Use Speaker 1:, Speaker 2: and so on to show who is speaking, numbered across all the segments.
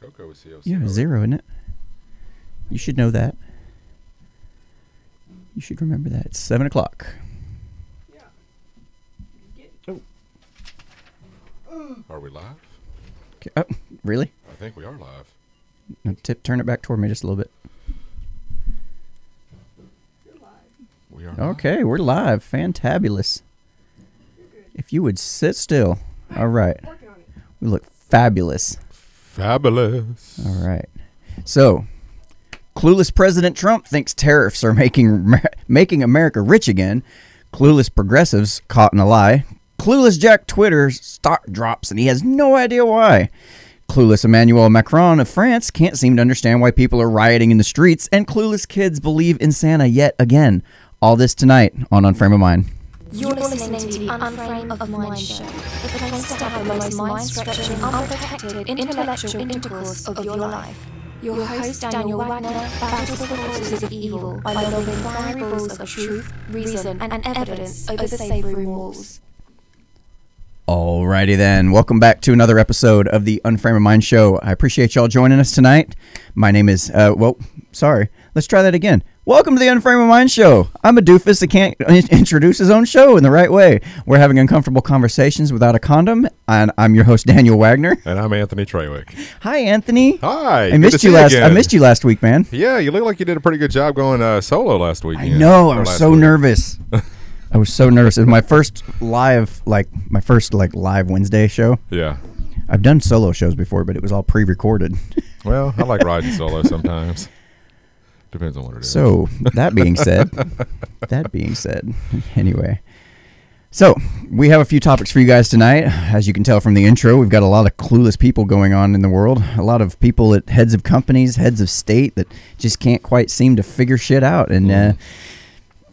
Speaker 1: Cocoa is CO0.
Speaker 2: Yeah, 0, isn't it? You should know that. You should remember that. It's 7 o'clock.
Speaker 1: Yeah. Are we live?
Speaker 2: Okay. Oh, really?
Speaker 1: I think we are live.
Speaker 2: No, turn it back toward me just a little bit.
Speaker 1: We are
Speaker 2: Okay,
Speaker 1: live.
Speaker 2: we're live. Fantabulous. If you would sit still. All right. We look fabulous.
Speaker 1: Fabulous.
Speaker 2: All right. So, clueless President Trump thinks tariffs are making America rich again. Clueless progressives caught in a lie. Clueless Jack Twitter's stock drops and he has no idea why. Clueless Emmanuel Macron of France can't seem to understand why people are rioting in the streets. And clueless kids believe in Santa yet again. All this tonight on Unframe of Mind.
Speaker 3: You're listening to the Unframe of Mind show, the place to have the most mind-stretching, unprotected, intellectual intercourse of your life. Your host, Daniel Wagner, battles the forces of evil by lobbing fiery balls of truth, reason, and evidence over the safe room walls.
Speaker 2: Alrighty then, welcome back to another episode of the Unframe of Mind show. I appreciate y'all joining us tonight. My name is, let's try that again. Welcome to the Unframe of Mind show. I'm a doofus that can't introduce his own show in the right way. We're having uncomfortable conversations without a condom, and I'm your host, Daniel Wagner.
Speaker 1: And I'm Anthony Trewick.
Speaker 2: Hi, Anthony.
Speaker 1: Hi.
Speaker 2: I missed you last week, man.
Speaker 1: Yeah, you look like you did a pretty good job going solo last week.
Speaker 2: I know. I was so nervous. I was so nervous. It was my first live Wednesday show.
Speaker 1: Yeah.
Speaker 2: I've done solo shows before, but it was all pre-recorded.
Speaker 1: Well, I like riding solo sometimes. Depends on what it is.
Speaker 2: So, that being said, anyway. So, we have a few topics for you guys tonight. As you can tell from the intro, we've got a lot of clueless people going on in the world. A lot of people at heads of companies, heads of state that just can't quite seem to figure shit out. And,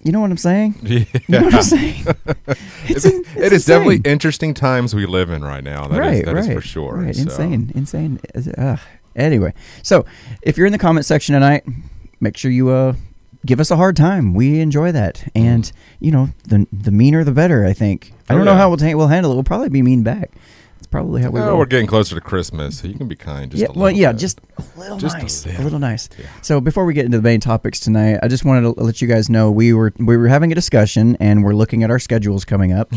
Speaker 2: you know what I'm saying?
Speaker 1: Yeah.
Speaker 2: You know what I'm saying?
Speaker 1: It is definitely interesting times we live in right now. That is for sure.
Speaker 2: Right,
Speaker 1: so.
Speaker 2: insane. Anyway, so if you're in the comment section tonight, make sure you give us a hard time. We enjoy that. And, you know, the meaner the better, I think. I don't know how we'll handle it. We'll probably be mean back. It's probably how we roll.
Speaker 1: We're getting closer to Christmas, so you can be kind just a little bit.
Speaker 2: Just a little nice. A little nice.
Speaker 1: Yeah.
Speaker 2: So before we get into the main topics tonight, I just wanted to let you guys know we were having a discussion, and we're looking at our schedules coming up.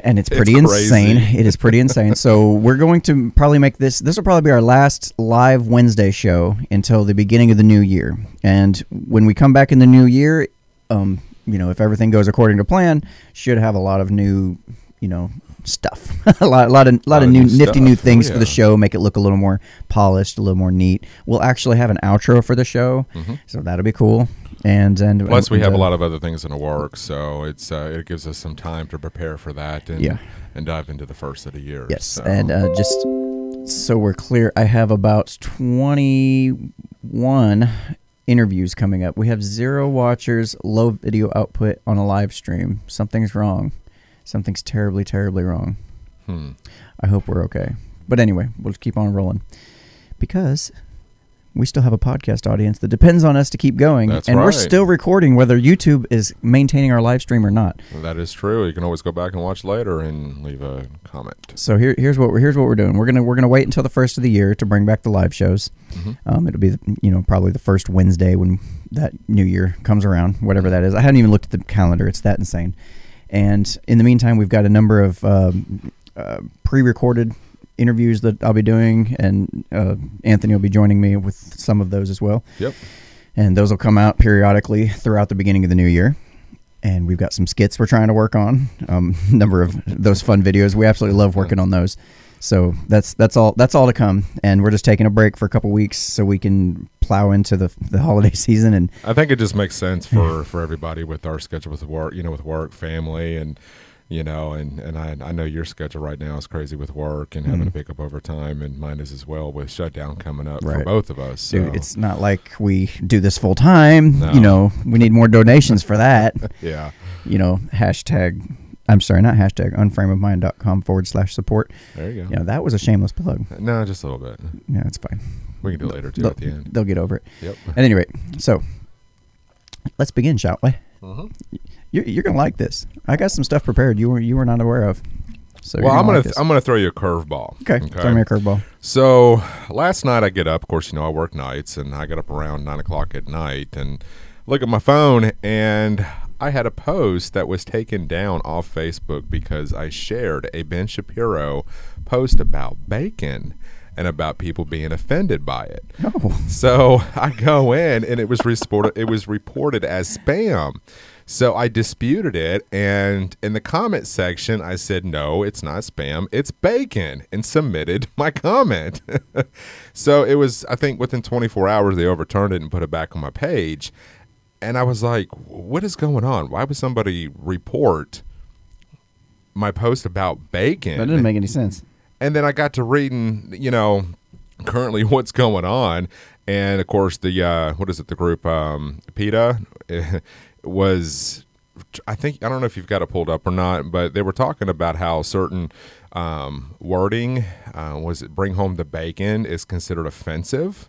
Speaker 2: And it's pretty insane. It is pretty insane. So we're going to probably make this will probably be our last live Wednesday show until the beginning of the new year. And when we come back in the new year, if everything goes according to plan, should have a lot of new, stuff. a lot of new nifty new things for the show, make it look a little more polished, a little more neat. We'll actually have an outro for the show, so that'll be cool. And
Speaker 1: plus we have a lot of other things in the works, so it gives us some time to prepare for that and dive into the first of the year.
Speaker 2: Yes,
Speaker 1: so.
Speaker 2: and just so we're clear, I have about 21 interviews coming up. We have 0 watchers, low video output on a live stream. Something's wrong. Something's terribly, terribly wrong. I hope we're okay. But anyway, we'll keep on rolling. Because we still have a podcast audience that depends on us to keep going.
Speaker 1: That's
Speaker 2: and
Speaker 1: right.
Speaker 2: We're still recording whether YouTube is maintaining our live stream or not.
Speaker 1: Well, that is true. You can always go back and watch later and leave a comment.
Speaker 2: So here's what we're doing. We're gonna wait until the first of the year to bring back the live shows. It'll be probably the first Wednesday when that new year comes around, whatever that is. I hadn't even looked at the calendar. It's that insane. And in the meantime, we've got a number of pre-recorded interviews that I'll be doing, and Anthony will be joining me with some of those as well.
Speaker 1: Yep.
Speaker 2: And those will come out periodically throughout the beginning of the new year. And we've got some skits we're trying to work on. Number of those fun videos. We absolutely love working on those. So that's all to come. And we're just taking a break for a couple weeks so we can plow into the holiday season. And
Speaker 1: I think it just makes sense for everybody with our schedule with work, with work, family, and and I know your schedule right now is crazy with work and having to pick up overtime, and mine is as well with shutdown coming up for both of us. So.
Speaker 2: Dude, it's not like we do this full time.
Speaker 1: No.
Speaker 2: We need more donations for that.
Speaker 1: Yeah.
Speaker 2: unframeofmind.com/support.
Speaker 1: There you go.
Speaker 2: That was a shameless plug.
Speaker 1: No, just a little bit.
Speaker 2: Yeah, it's fine.
Speaker 1: We can do it later too at the end.
Speaker 2: They'll get over it.
Speaker 1: Yep.
Speaker 2: At any rate, so let's begin, shall we? You're gonna like this. I got some stuff prepared you were not aware of. So
Speaker 1: well, I'm gonna throw you a curveball.
Speaker 2: Okay, throw me a curveball.
Speaker 1: So last night I get up. Of course, I work nights, and I get up around 9 o'clock at night and look at my phone, and I had a post that was taken down off Facebook because I shared a Ben Shapiro post about bacon and about people being offended by it.
Speaker 2: Oh.
Speaker 1: So I go in, and it was reported as spam. So I disputed it, and in the comment section, I said, no, it's not spam, it's bacon, and submitted my comment. So it was, I think within 24 hours, they overturned it and put it back on my page. And I was like, what is going on? Why would somebody report my post about bacon?
Speaker 2: That didn't make any sense.
Speaker 1: And then I got to reading, currently what's going on. And, of course, the group, PETA, was, I don't know if you've got it pulled up or not, but they were talking about how certain wording, bring home the bacon, is considered offensive.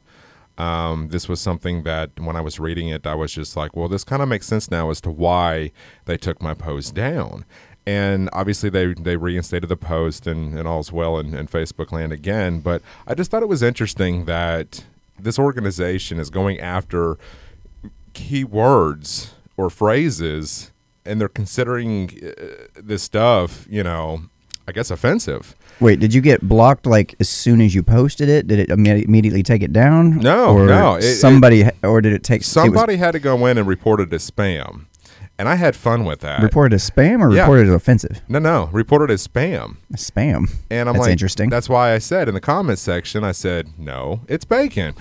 Speaker 1: This was something that when I was reading it, I was just like, well, this kind of makes sense now as to why they took my post down. And obviously they reinstated the post and all's well in Facebook land again. But I just thought it was interesting that this organization is going after keywords or phrases, and they're considering this stuff, I guess offensive.
Speaker 2: Wait, did you get blocked like as soon as you posted it? Did it immediately take it down?
Speaker 1: No.
Speaker 2: Somebody
Speaker 1: had to go in and report it as spam. And I had fun with that.
Speaker 2: Reported as spam or reported as offensive?
Speaker 1: No, reported as spam.
Speaker 2: Spam.
Speaker 1: And I'm
Speaker 2: That's
Speaker 1: like,
Speaker 2: interesting.
Speaker 1: That's why I said in the comments section, I said, no, it's bacon.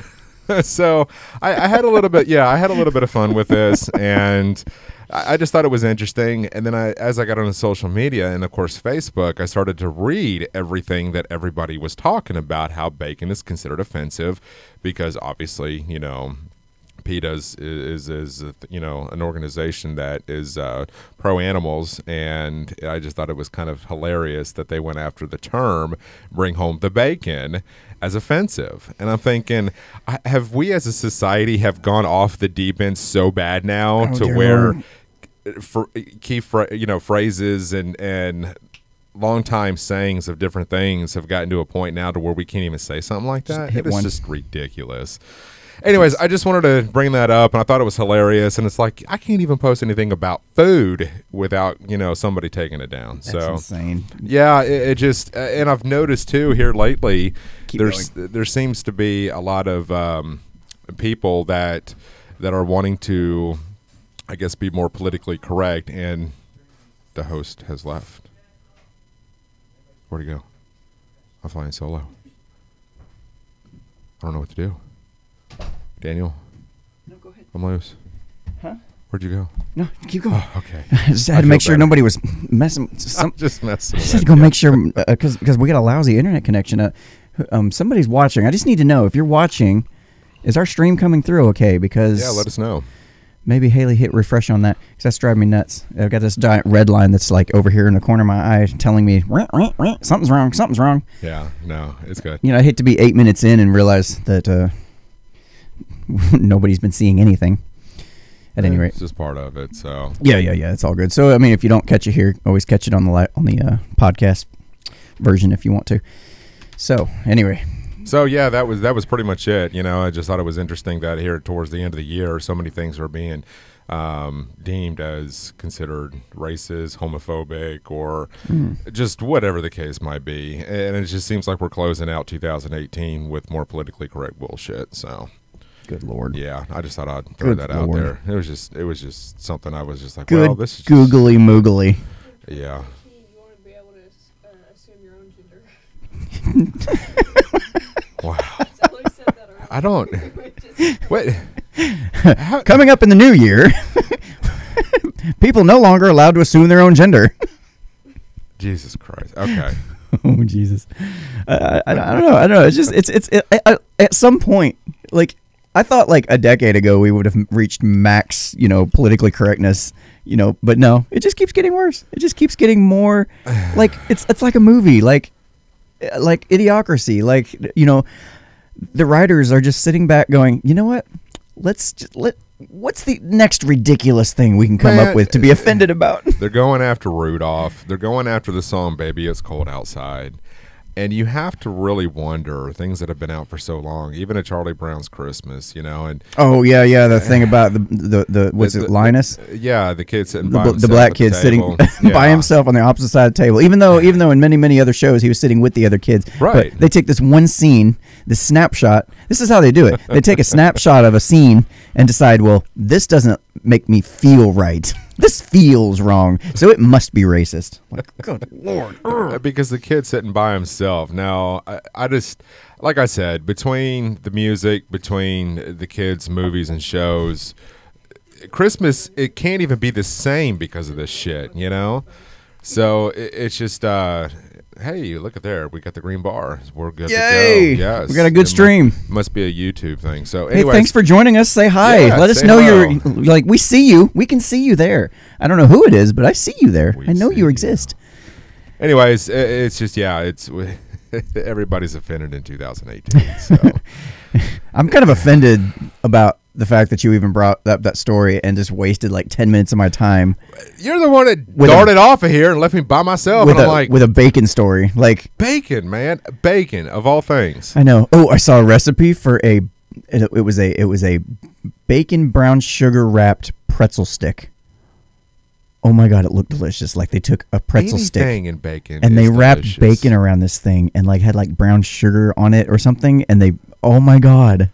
Speaker 1: So I had a little bit, I had a little bit of fun with this, and I just thought it was interesting. And then as I got on the social media and, of course, Facebook, I started to read everything that everybody was talking about, how bacon is considered offensive because obviously, PETA is an organization that is pro animals, and I just thought it was kind of hilarious that they went after the term "bring home the bacon" as offensive. And I'm thinking, have we as a society have gone off the deep end so bad now where phrases and long time sayings of different things have gotten to a point now to where we can't even say something like that? It is just ridiculous. Anyways, I just wanted to bring that up, and I thought it was hilarious. And it's like, I can't even post anything about food without, somebody taking it down.
Speaker 2: That's insane.
Speaker 1: Yeah, it just, and I've noticed too here lately, there seems to be a lot of people that are wanting to, I guess, be more politically correct, and the host has left. Where'd he go? I'm flying solo. I don't know what to do. Daniel?
Speaker 2: No, go ahead.
Speaker 1: I'm loose.
Speaker 2: Huh?
Speaker 1: Where'd you go?
Speaker 2: No, keep going.
Speaker 1: Oh, okay.
Speaker 2: I just had to make sure nobody was messing.
Speaker 1: I'm just messing.
Speaker 2: I just had to go make sure because we got a lousy internet connection. Somebody's watching. I just need to know if you're watching. Is our stream coming through okay? Because
Speaker 1: let us know.
Speaker 2: Maybe Haley hit refresh on that because that's driving me nuts. I've got this giant red line that's like over here in the corner of my eye telling me something's wrong.
Speaker 1: Yeah, no, it's good.
Speaker 2: I hate to be 8 minutes in and realize that nobody's been seeing anything. At any rate,
Speaker 1: it's just part of it. So
Speaker 2: yeah, it's all good. So if you don't catch it here, always catch it on the podcast version if you want to. So anyway.
Speaker 1: So yeah, that was pretty much it. I just thought it was interesting that here towards the end of the year, so many things are being deemed as considered racist, homophobic, or just whatever the case might be. And it just seems like we're closing out 2018 with more politically correct bullshit. So,
Speaker 2: good Lord.
Speaker 1: Yeah, I just thought I'd throw that out there. It was just something I was just like,
Speaker 2: good,
Speaker 1: well, this is
Speaker 2: googly moogly.
Speaker 1: Yeah.
Speaker 4: You want to be able to assume your own gender.
Speaker 1: Wow. I don't. Wait.
Speaker 2: Coming up in the new year, people no longer allowed to assume their own gender.
Speaker 1: Jesus Christ. Okay.
Speaker 2: Oh Jesus. I don't know. It's just it's at some point, like I thought like a decade ago we would have reached max, politically correctness, but no, it just keeps getting worse. It just keeps getting more like it's like a movie, like Idiocracy, like the writers are just sitting back going, you know what, what's the next ridiculous thing we can come up with to be offended about?
Speaker 1: They're going after Rudolph. They're going after the song "Baby It's Cold Outside." And you have to really wonder things that have been out for so long, even a Charlie Brown's Christmas, and
Speaker 2: oh yeah, the thing about the was it Linus?
Speaker 1: Yeah, the kid sitting by
Speaker 2: the black kid sitting by himself on the opposite side of the table. Even though in many other shows he was sitting with the other kids.
Speaker 1: Right.
Speaker 2: But they take this one scene, this snapshot. This is how they do it. They take a snapshot of a scene and decide, well, this doesn't make me feel right. This feels wrong, so it must be racist. Like, good Lord.
Speaker 1: Because the kid's sitting by himself. Now, I just, like I said, between the music, between the kids' movies and shows, Christmas, it can't even be the same because of this shit, So it's just, hey, look at there. We got the green bar. We're good
Speaker 2: Yay!
Speaker 1: to go. Yes.
Speaker 2: We got a good stream.
Speaker 1: Must be a YouTube thing. So
Speaker 2: hey,
Speaker 1: anyways,
Speaker 2: thanks for joining us. Say hi.
Speaker 1: Yeah,
Speaker 2: let us know you're like, we see you. We can see you there. I don't know who it is, but I see you there. I know you exist.
Speaker 1: Anyways, it's just, it's everybody's offended in 2018. So
Speaker 2: I'm kind of offended about the fact that you even brought up that story and just wasted like 10 minutes of my time.
Speaker 1: You're the one that darted off of here and left me by myself. And I'm like,
Speaker 2: with a bacon story, like
Speaker 1: bacon, man, bacon of all things.
Speaker 2: I know. Oh, I saw a recipe for it was a bacon brown sugar wrapped pretzel stick. Oh my God, it looked delicious. Like they took a pretzel stick
Speaker 1: in bacon
Speaker 2: and they wrapped
Speaker 1: delicious.
Speaker 2: Bacon around this thing and like had like brown sugar on it or something. And oh my God.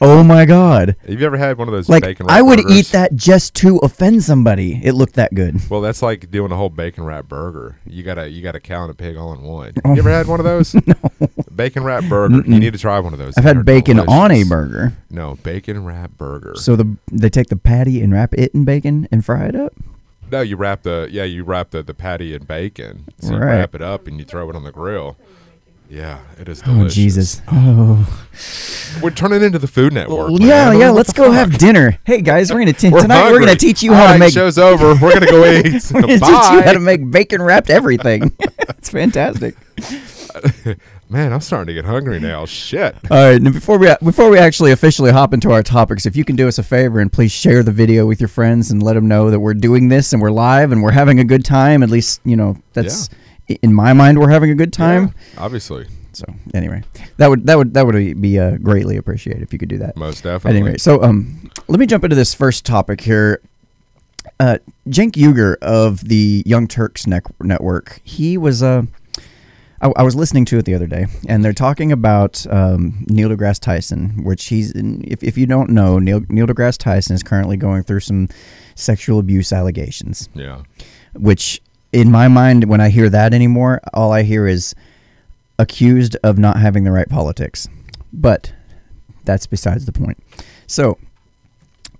Speaker 2: Oh my God.
Speaker 1: Have you ever had one of those
Speaker 2: like,
Speaker 1: bacon wrap
Speaker 2: I would
Speaker 1: burgers?
Speaker 2: eat that just to offend somebody. It looked that good.
Speaker 1: Well, that's like doing a whole bacon wrap burger. You got a cow and a pig all in one. You ever had one of those?
Speaker 2: No.
Speaker 1: Bacon wrap burger. You need to try one of those.
Speaker 2: I've had bacon
Speaker 1: delicious.
Speaker 2: on a burger.
Speaker 1: No, bacon wrap burger.
Speaker 2: So they take the patty and wrap it in bacon and fry it up?
Speaker 1: No, you wrap the patty in bacon. So you
Speaker 2: Right.
Speaker 1: wrap it up and you throw it on the grill. Yeah, it is delicious.
Speaker 2: Oh, Jesus. Oh.
Speaker 1: We're turning into the Food Network.
Speaker 2: Yeah,
Speaker 1: man. What
Speaker 2: let's
Speaker 1: the
Speaker 2: go
Speaker 1: fuck?
Speaker 2: have dinner. Hey, guys,
Speaker 1: We're
Speaker 2: tonight we're going to teach you
Speaker 1: All
Speaker 2: how
Speaker 1: right,
Speaker 2: to make...
Speaker 1: show's over. We're going to go eat.
Speaker 2: We're going to teach you
Speaker 1: Bye.
Speaker 2: how to make bacon-wrapped everything. It's fantastic.
Speaker 1: Man, I'm starting to get hungry now. Shit.
Speaker 2: All right, now before we actually officially hop into our topics, if you can do us a favor and please share the video with your friends and let them know that we're doing this and we're live and we're having a good time. At least, that's in my mind we're having a good time.
Speaker 1: Yeah, obviously.
Speaker 2: So anyway, that would be greatly appreciated if you could do that.
Speaker 1: Most definitely.
Speaker 2: Anyway, so let me jump into this first topic here. Cenk Uygur of the Young Turks Network. He was I was listening to it the other day, and they're talking about Neil deGrasse Tyson, which if you don't know, Neil deGrasse Tyson is currently going through some sexual abuse allegations.
Speaker 1: Yeah.
Speaker 2: Which, in my mind, when I hear that anymore, all I hear is accused of not having the right politics. But that's besides the point. So,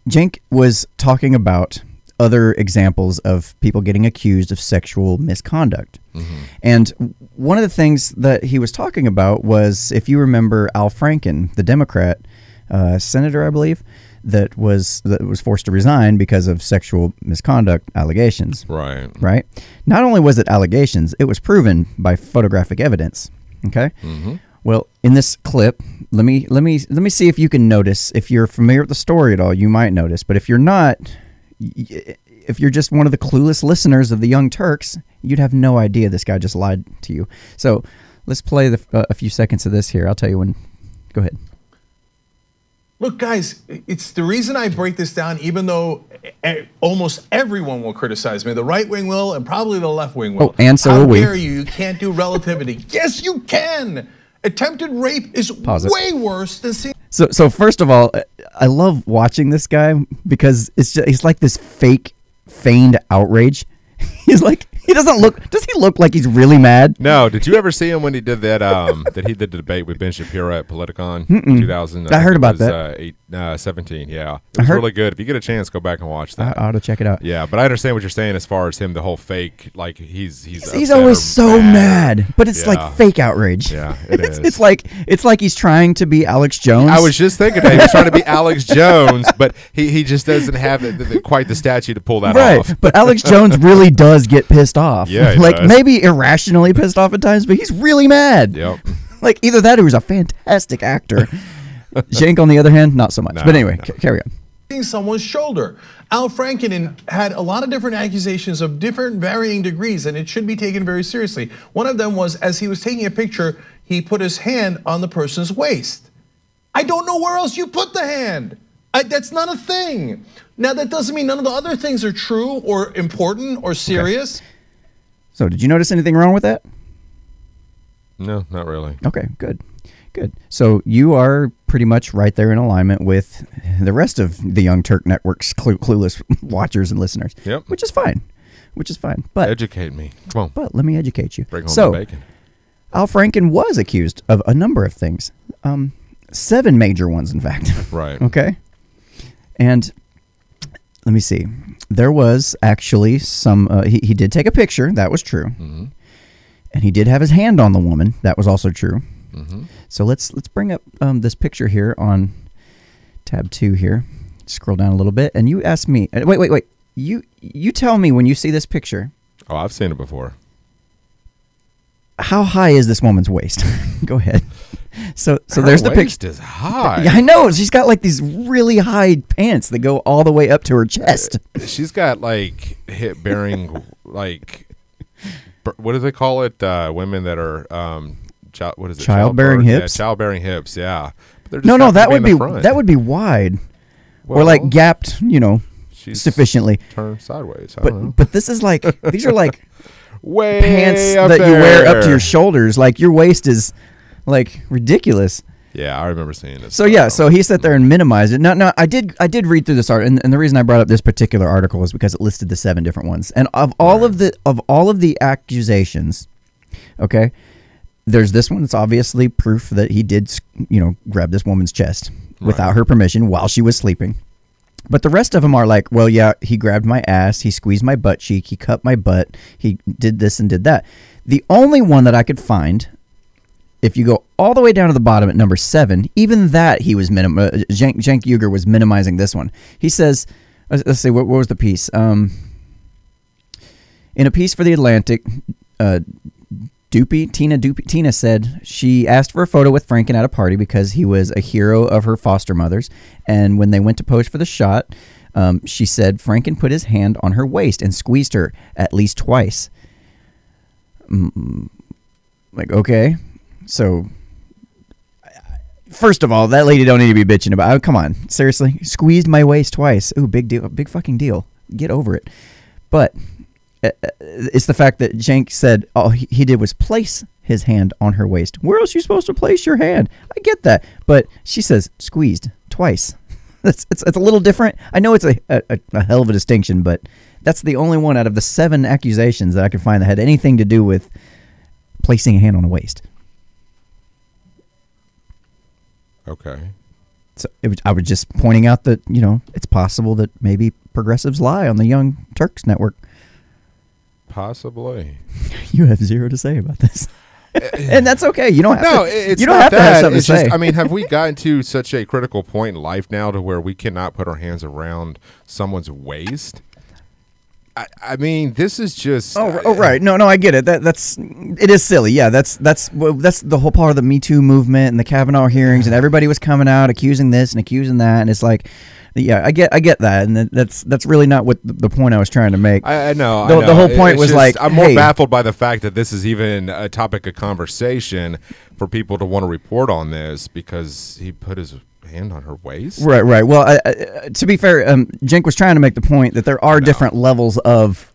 Speaker 2: Cenk was talking about other examples of people getting accused of sexual misconduct. Mm-hmm. And one of the things that he was talking about was, if you remember Al Franken, the Democrat senator, I believe, that was forced to resign because of sexual misconduct allegations. Right? Not only was it allegations, it was proven by photographic evidence. Okay?
Speaker 1: Mm-hmm.
Speaker 2: Well, in this clip, let me see if you can notice. If you're familiar with the story at all, you might notice. But if you're not, if you're just one of the clueless listeners of the Young Turks, you'd have no idea this guy just lied to you. So let's play a few seconds of this here. I'll tell you when. Go ahead.
Speaker 5: Look, guys, it's the reason I break this down, even though almost everyone will criticize me. The right wing will, and probably the left wing will.
Speaker 2: Oh, and so will we.
Speaker 5: How dare you? You can't do relativity. Yes, you can. Attempted rape is way worse than seeing.
Speaker 2: So first of all, I love watching this guy because he's like this feigned outrage. He's like, he doesn't look. Does he look like he's really mad?
Speaker 1: No. Did you ever see him when he did that? That he did the debate with Ben Shapiro at Politicon in 2000.
Speaker 2: I heard about that.
Speaker 1: 17. Yeah, it was really good. If you get a chance, go back and watch that.
Speaker 2: I ought to check it out.
Speaker 1: Yeah, but I understand what you're saying as far as him, the whole fake. Like he's
Speaker 2: always so mad, but it's like fake outrage.
Speaker 1: Yeah, it is.
Speaker 2: It's like he's trying to be Alex Jones.
Speaker 1: I was just thinking that he was trying to be Alex Jones, but he just doesn't have quite the statue to pull that off.
Speaker 2: But Alex Jones really does get pissed off.
Speaker 1: Yeah, he
Speaker 2: like
Speaker 1: does.
Speaker 2: Maybe irrationally pissed off at times, but he's really mad.
Speaker 1: Yep.
Speaker 2: Like either that or he's a fantastic actor. Cenk, on the other hand, not so much.
Speaker 1: No,
Speaker 2: but anyway,
Speaker 1: no.
Speaker 2: carry on.
Speaker 5: someone's shoulder. Al Franken had a lot of different accusations of different varying degrees, and it should be taken very seriously. One of them was, as he was taking a picture, he put his hand on the person's waist. I don't know where else you put the hand. That's not a thing. Now, that doesn't mean none of the other things are true or important or serious.
Speaker 2: Okay. So did you notice anything wrong with that?
Speaker 1: No, not really.
Speaker 2: Okay, good. Good. So you are pretty much right there in alignment with the rest of the Young Turk Network's Clueless watchers and listeners.
Speaker 1: Yep.
Speaker 2: Which is fine. But
Speaker 1: educate me. Come on.
Speaker 2: But let me educate you.
Speaker 1: Bring home the bacon.
Speaker 2: Al Franken was accused of a number of things. 7 major ones, in fact.
Speaker 1: Right.
Speaker 2: Okay. And let me see. There was actually some. He did take a picture. That was true.
Speaker 1: Mm-hmm.
Speaker 2: And he did have his hand on the woman. That was also true.
Speaker 1: Mm-hmm.
Speaker 2: So let's bring up this picture here on tab 2 here. Scroll down a little bit, and you ask me. Wait. You tell me when you see this picture.
Speaker 1: Oh, I've seen it before.
Speaker 2: How high is this woman's waist? Go ahead. So
Speaker 1: Her
Speaker 2: there's the
Speaker 1: waist
Speaker 2: picture.
Speaker 1: is high.
Speaker 2: Yeah, I know. She's got like these really high pants that go all the way up to her chest.
Speaker 1: She's got like hip bearing, like what do they call it? Women that are what is it?
Speaker 2: Childbearing hips.
Speaker 1: Yeah, childbearing hips. Yeah.
Speaker 2: No, that would be wide,
Speaker 1: well,
Speaker 2: or like gapped.
Speaker 1: She's
Speaker 2: sufficiently
Speaker 1: turned sideways. I don't know.
Speaker 2: But this is like these are like
Speaker 1: way
Speaker 2: pants
Speaker 1: up
Speaker 2: that
Speaker 1: there.
Speaker 2: you wear up to your shoulders. Like your waist is like ridiculous.
Speaker 1: Yeah, I remember seeing this.
Speaker 2: So yeah, so he sat there and minimized it. No, I did read through this article, and the reason I brought up this particular article is because it listed the 7 different ones, and of all of the accusations, okay, there's this one that's obviously proof that he did, grab this woman's chest without her permission while she was sleeping. But the rest of them are like, well, yeah, he grabbed my ass, he squeezed my butt cheek, he cut my butt, he did this and did that. The only one that I could find, if you go all the way down to the bottom at number 7, even that he was Cenk Uygur was minimizing this one. He says, let's see, what was the piece? In a piece for The Atlantic, Tina said she asked for a photo with Franken at a party because he was a hero of her foster mothers. And when they went to pose for the shot, she said Franken put his hand on her waist and squeezed her at least twice. Like, okay. So, first of all, that lady don't need to be bitching about. Oh, come on. Seriously? Squeezed my waist twice. Ooh, big deal. Big fucking deal. Get over it. But it's the fact that Cenk said all he did was place his hand on her waist. Where else are you supposed to place your hand? I get that. But she says squeezed twice. It's a little different. I know it's a hell of a distinction, but that's the only one out of the 7 accusations that I could find that had anything to do with placing a hand on a waist.
Speaker 1: Okay.
Speaker 2: So I was just pointing out that, it's possible that maybe progressives lie on the Young Turks Network.
Speaker 1: Possibly.
Speaker 2: You have 0 to say about this. And that's okay. You don't have
Speaker 1: it's
Speaker 2: you don't
Speaker 1: not
Speaker 2: have to have
Speaker 1: that.
Speaker 2: something
Speaker 1: It's
Speaker 2: to say.
Speaker 1: just, I mean, have we gotten to such a critical point in life now to where we cannot put our hands around someone's waist? I mean, this is just.
Speaker 2: Oh, right. No, I get it. It is silly. Yeah, that's the whole part of the Me Too movement and the Kavanaugh hearings, and everybody was coming out accusing this and accusing that, and it's like, yeah, I get that, and that's really not what the point I was trying to make.
Speaker 1: I know.
Speaker 2: The whole point was just, like,
Speaker 1: I'm more baffled by the fact that this is even a topic of conversation for people to want to report on this because he put his hand on her waist.
Speaker 2: Right. Well, to be fair, Cenk was trying to make the point that there are different levels of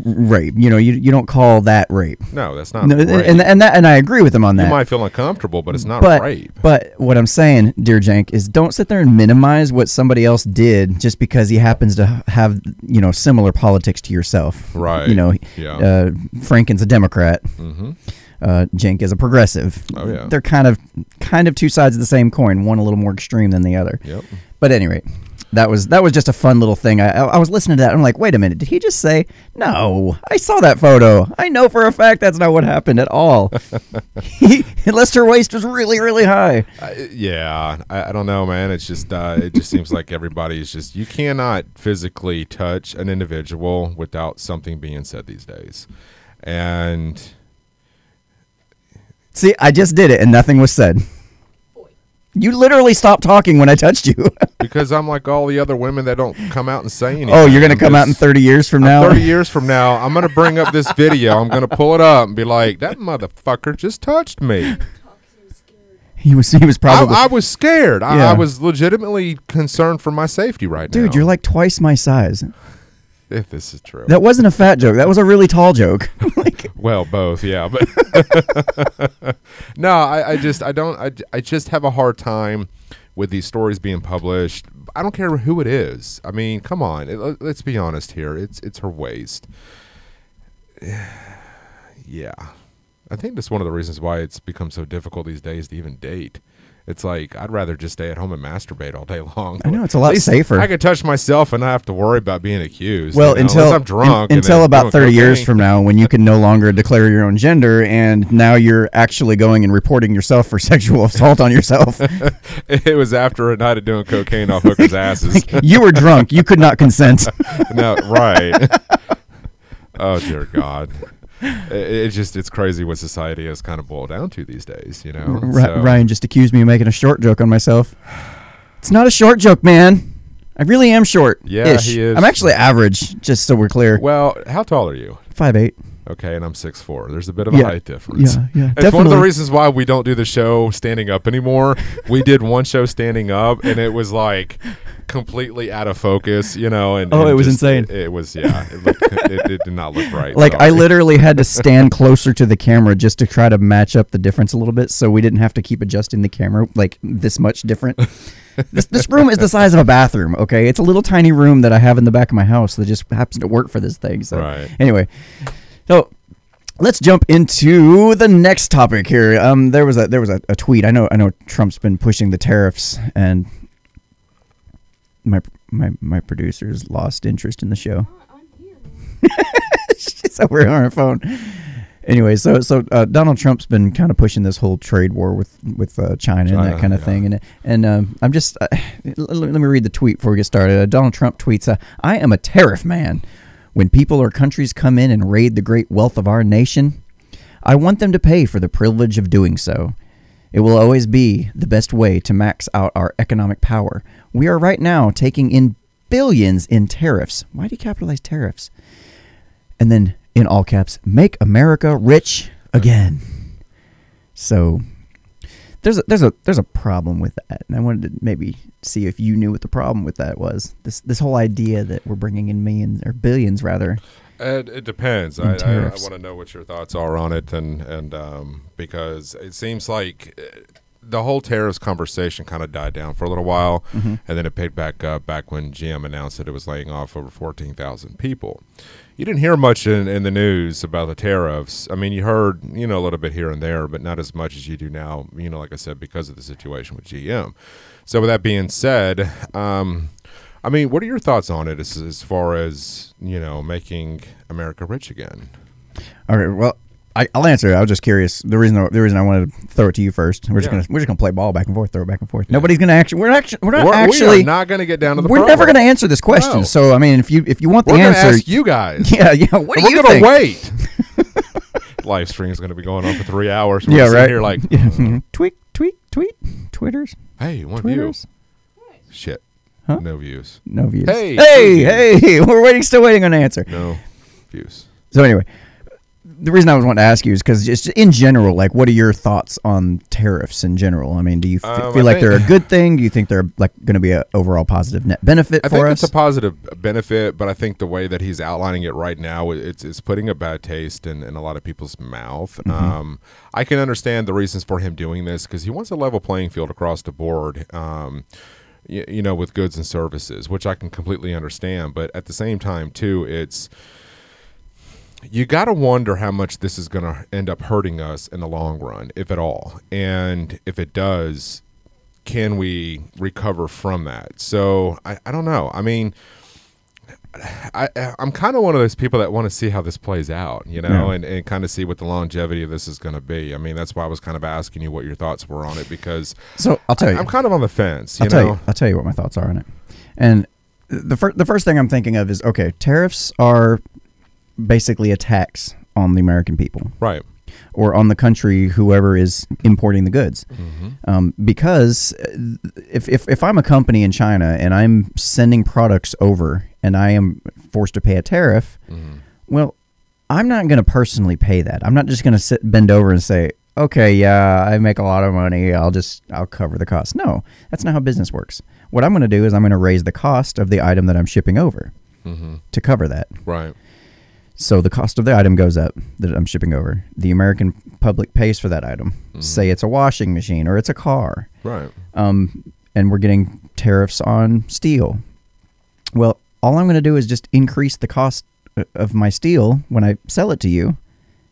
Speaker 2: rape. You don't call that rape.
Speaker 1: No, that's not rape.
Speaker 2: And I agree with him on that.
Speaker 1: You might feel uncomfortable, but it's not rape.
Speaker 2: But what I'm saying, dear Cenk, is don't sit there and minimize what somebody else did just because he happens to have, similar politics to yourself.
Speaker 1: Right.
Speaker 2: Franken's a Democrat.
Speaker 1: Mm-hmm.
Speaker 2: Cenk is a progressive.
Speaker 1: Oh yeah.
Speaker 2: They're kind of two sides of the same coin, one a little more extreme than the other.
Speaker 1: Yep.
Speaker 2: But at any rate, that was just a fun little thing. I was listening to that and I'm like, wait a minute, did he just say, no, I saw that photo. I know for a fact that's not what happened at all. Unless her waist was really, really high.
Speaker 1: Yeah, I don't know, man. It's just it just seems like everybody's just, you cannot physically touch an individual without something being said these days. And
Speaker 2: see, I just did it and nothing was said. You literally stopped talking when I touched you.
Speaker 1: Because I'm like all the other women that don't come out and say anything.
Speaker 2: Oh, you're going to come out in 30 years from now?
Speaker 1: 30 years from now, I'm going to bring up this video. I'm going to pull it up and be like, that motherfucker just touched me.
Speaker 2: He was probably...
Speaker 1: I was scared.
Speaker 2: Yeah.
Speaker 1: I was legitimately concerned for my safety right now.
Speaker 2: Dude, you're like twice my size.
Speaker 1: If this is true.
Speaker 2: That wasn't a fat joke. That was a really tall joke.
Speaker 1: Well, both, yeah. But no, I just have a hard time with these stories being published. I don't care who it is. I mean, come on. Let's be honest here. It's her waist. Yeah. I think that's one of the reasons why it's become so difficult these days to even date. It's like, I'd rather just stay at home and masturbate all day long.
Speaker 2: I know, it's a lot safer.
Speaker 1: I could touch myself and not have to worry about being accused.
Speaker 2: Well,
Speaker 1: unless I'm drunk.
Speaker 2: Until about 30 years from now, when you can no longer declare your own gender, and now you're actually going and reporting yourself for sexual assault on yourself.
Speaker 1: It was after a night of doing cocaine off hookers' asses.
Speaker 2: You were drunk. You could not consent.
Speaker 1: No, right. Oh, dear God. It's crazy what society has kind of boiled down to these days, you know.
Speaker 2: Ryan just accused me of making a short joke on myself. It's not a short joke, man. I really am short.
Speaker 1: Yeah, he is.
Speaker 2: I'm actually average, just so we're clear.
Speaker 1: Well, how tall are you?
Speaker 2: 5'8".
Speaker 1: Okay, and I'm 6'4". There's a bit of a height difference.
Speaker 2: Yeah,
Speaker 1: it's one of the reasons why we don't do the show standing up anymore. We did one show standing up, and it was like completely out of focus, you know. And
Speaker 2: it was insane.
Speaker 1: It was, yeah. It did not look right.
Speaker 2: Like,
Speaker 1: sorry.
Speaker 2: I literally had to stand closer to the camera just to try to match up the difference a little bit, so we didn't have to keep adjusting the camera like this much different. This room is the size of a bathroom, okay? It's a little tiny room that I have in the back of my house that just happens to work for this thing. So anyway, so let's jump into the next topic here. There was a tweet. I know Trump's been pushing the tariffs, and my producers lost interest in the show.
Speaker 4: I'm here, man.
Speaker 2: She's over on her phone. Anyway, so Donald Trump's been kind of pushing this whole trade war with China and that kind of thing, and I'm just let me read the tweet before we get started. Donald Trump tweets, "I am a tariff man. When people or countries come in and raid the great wealth of our nation, I want them to pay for the privilege of doing so. It will always be the best way to max out our economic power. We are right now taking in billions in tariffs." Why do you capitalize tariffs? And then, in all caps, "Make America rich again." So there's a problem with that, and I wanted to maybe see if you knew what the problem with that was. This whole idea that we're bringing in millions or billions rather.
Speaker 1: It depends. I want to know what your thoughts are on it, and because it seems like the whole tariffs conversation kind of died down for a little while, and then it picked back up back when GM announced that it was laying off over 14,000 people. You didn't hear much in the news about the tariffs. I mean, you heard, a little bit here and there, but not as much as you do now, like I said, because of the situation with GM. So with that being said, I mean, what are your thoughts on it as far as, making America rich again?
Speaker 2: All right, well, I'll answer it. I was just curious. The reason I wanted to throw it to you first. We're just gonna play ball back and forth, throw it back and forth. Yeah. Nobody's gonna actually. We're
Speaker 1: not gonna get down to the.
Speaker 2: We're never gonna answer this question. No. So I mean, if you want the answer,
Speaker 1: ask you guys.
Speaker 2: Yeah. What do you think?
Speaker 1: We're gonna wait. Live stream is gonna be going on for 3 hours.
Speaker 2: We're
Speaker 1: right here, like
Speaker 2: tweet, Twitters.
Speaker 1: Hey, one
Speaker 2: Twitters.
Speaker 1: view. Shit.
Speaker 2: Huh?
Speaker 1: No views.
Speaker 2: No views.
Speaker 1: Hey.
Speaker 2: We're still waiting on an answer.
Speaker 1: No views.
Speaker 2: So anyway. The reason I was wanting to ask you is because just in general, like, what are your thoughts on tariffs in general? I mean, do you feel like they're a good thing? Do you think they're like going to be an overall positive net benefit for us?
Speaker 1: I think it's a positive benefit, but I think the way that he's outlining it right now, it's putting a bad taste in a lot of people's mouth. I can understand the reasons for him doing this because he wants a level playing field across the board. With goods and services, which I can completely understand. But at the same time, too, you got to wonder how much this is going to end up hurting us in the long run, if at all. And if it does, can we recover from that? So I don't know. I mean, I'm kind of one of those people that want to see how this plays out, and kind of see what the longevity of this is going to be. I mean, that's why I was kind of asking you what your thoughts were on it, because
Speaker 2: I'll tell you.
Speaker 1: I'm kind of on the fence.
Speaker 2: I'll tell you what my thoughts are on it. And the first thing I'm thinking of is, okay, tariffs are basically a tax on the American people.
Speaker 1: Right.
Speaker 2: or on the country whoever is importing the goods. Because if I'm a company in China and I'm sending products over and I am forced to pay a tariff, well, I'm not going to personally pay that. I'm not just going to bend over and say, okay, yeah, I make a lot of money. I'll cover the cost. No, that's not how business works. What I'm going to do is I'm going to raise the cost of the item that I'm shipping over to cover that.
Speaker 1: Right.
Speaker 2: So the cost of the item goes up that I'm shipping over. The American public pays for that item. Say it's a washing machine or it's a car.
Speaker 1: Right.
Speaker 2: And we're getting tariffs on steel. Well, all I'm going to do is just increase the cost of my steel when I sell it to you,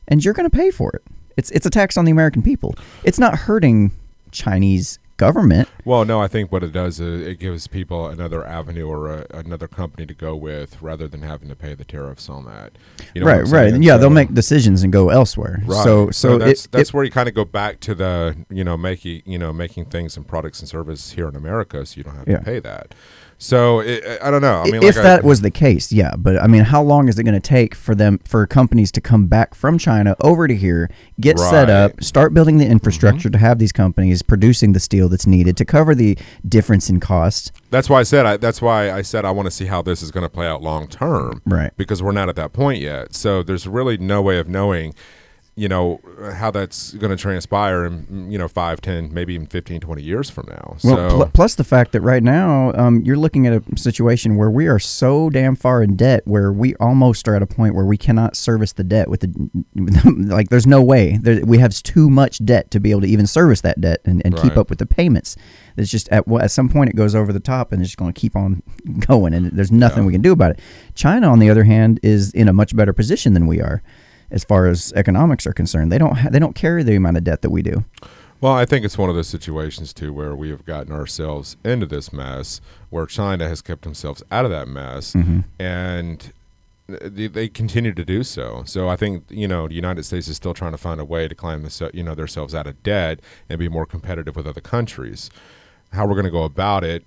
Speaker 2: and you're going to pay for it. It's a tax on the American people. It's not hurting Chinese government.
Speaker 1: Well, no, I think what it does is it gives people another avenue or another company to go with rather than having to pay the tariffs on that. You know
Speaker 2: right. And yeah, they'll make decisions and go elsewhere.
Speaker 1: Right. So that's where you kind of go back to the making things and products and services here in America, so you don't have to pay that. So I don't know. I mean,
Speaker 2: if that was the case, yeah. But I mean, how long is it going to take for companies to come back from China over to here, get set up, start building the infrastructure to have these companies producing the steel that's needed to cover the difference in cost? That's
Speaker 1: why I said I want to see how this is going to play out long term,
Speaker 2: right?
Speaker 1: Because we're not at that point yet. So there's really no way of knowing, how that's going to transpire in, 5, 10, maybe even 15, 20 years from now.
Speaker 2: Well, plus the fact that right now you're looking at a situation where we are so damn far in debt where we almost are at a point where we cannot service the debt with like there's no way. We have too much debt to be able to even service that debt and keep up with the payments. It's just at some point it goes over the top and it's just going to keep on going, and there's nothing we can do about it. China, on the other hand, is in a much better position than we are. As far as economics are concerned, they don't carry the amount of debt that we do.
Speaker 1: Well, I think it's one of those situations too where we have gotten ourselves into this mess, where China has kept themselves out of that mess, and they continue to do so. So I think the United States is still trying to find a way to climb themselves out of debt and be more competitive with other countries. How we're going to go about it,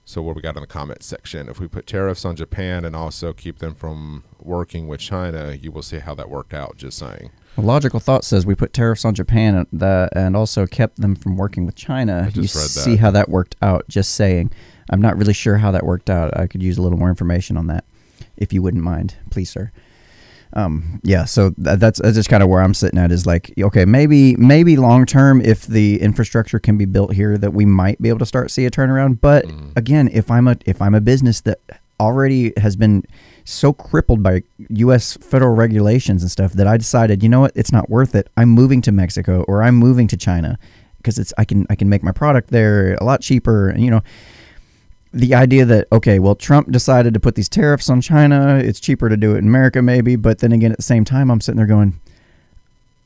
Speaker 1: So what we got in the comment section, if we put tariffs on Japan and also keep them from working with China, you will see how that worked out, just saying.
Speaker 2: A logical thought says we put tariffs on Japan and also kept them from working with China. You see how that worked out, just saying. I'm not really sure how that worked out. I could use a little more information on that, if you wouldn't mind. Please, sir. So that's just kind of where I'm sitting at, is like, okay, maybe long term, if the infrastructure can be built here, that we might be able to start see a turnaround. But again, if I'm a business that already has been so crippled by U.S. federal regulations and stuff that I decided, you know what, it's not worth it. I'm moving to Mexico or I'm moving to China because I can make my product there a lot cheaper, and the idea that, okay, well, Trump decided to put these tariffs on China. It's cheaper to do it in America, maybe. But then again, at the same time, I'm sitting there going,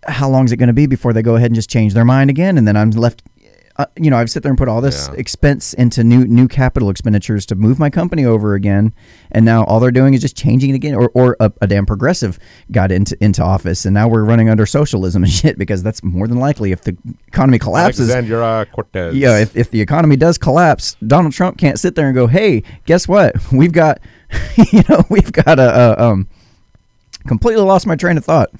Speaker 2: how long is it going to be before they go ahead and just change their mind again? And then I'm left, I've sit there and put all this expense into new capital expenditures to move my company over again. And now all they're doing is just changing it again. Or a damn progressive got into office. And now we're running under socialism and shit, because that's more than likely if the economy collapses.
Speaker 1: Alexandria Cortez.
Speaker 2: Yeah, if the economy does collapse, Donald Trump can't sit there and go, hey, guess what? We've got, completely lost my train of thought.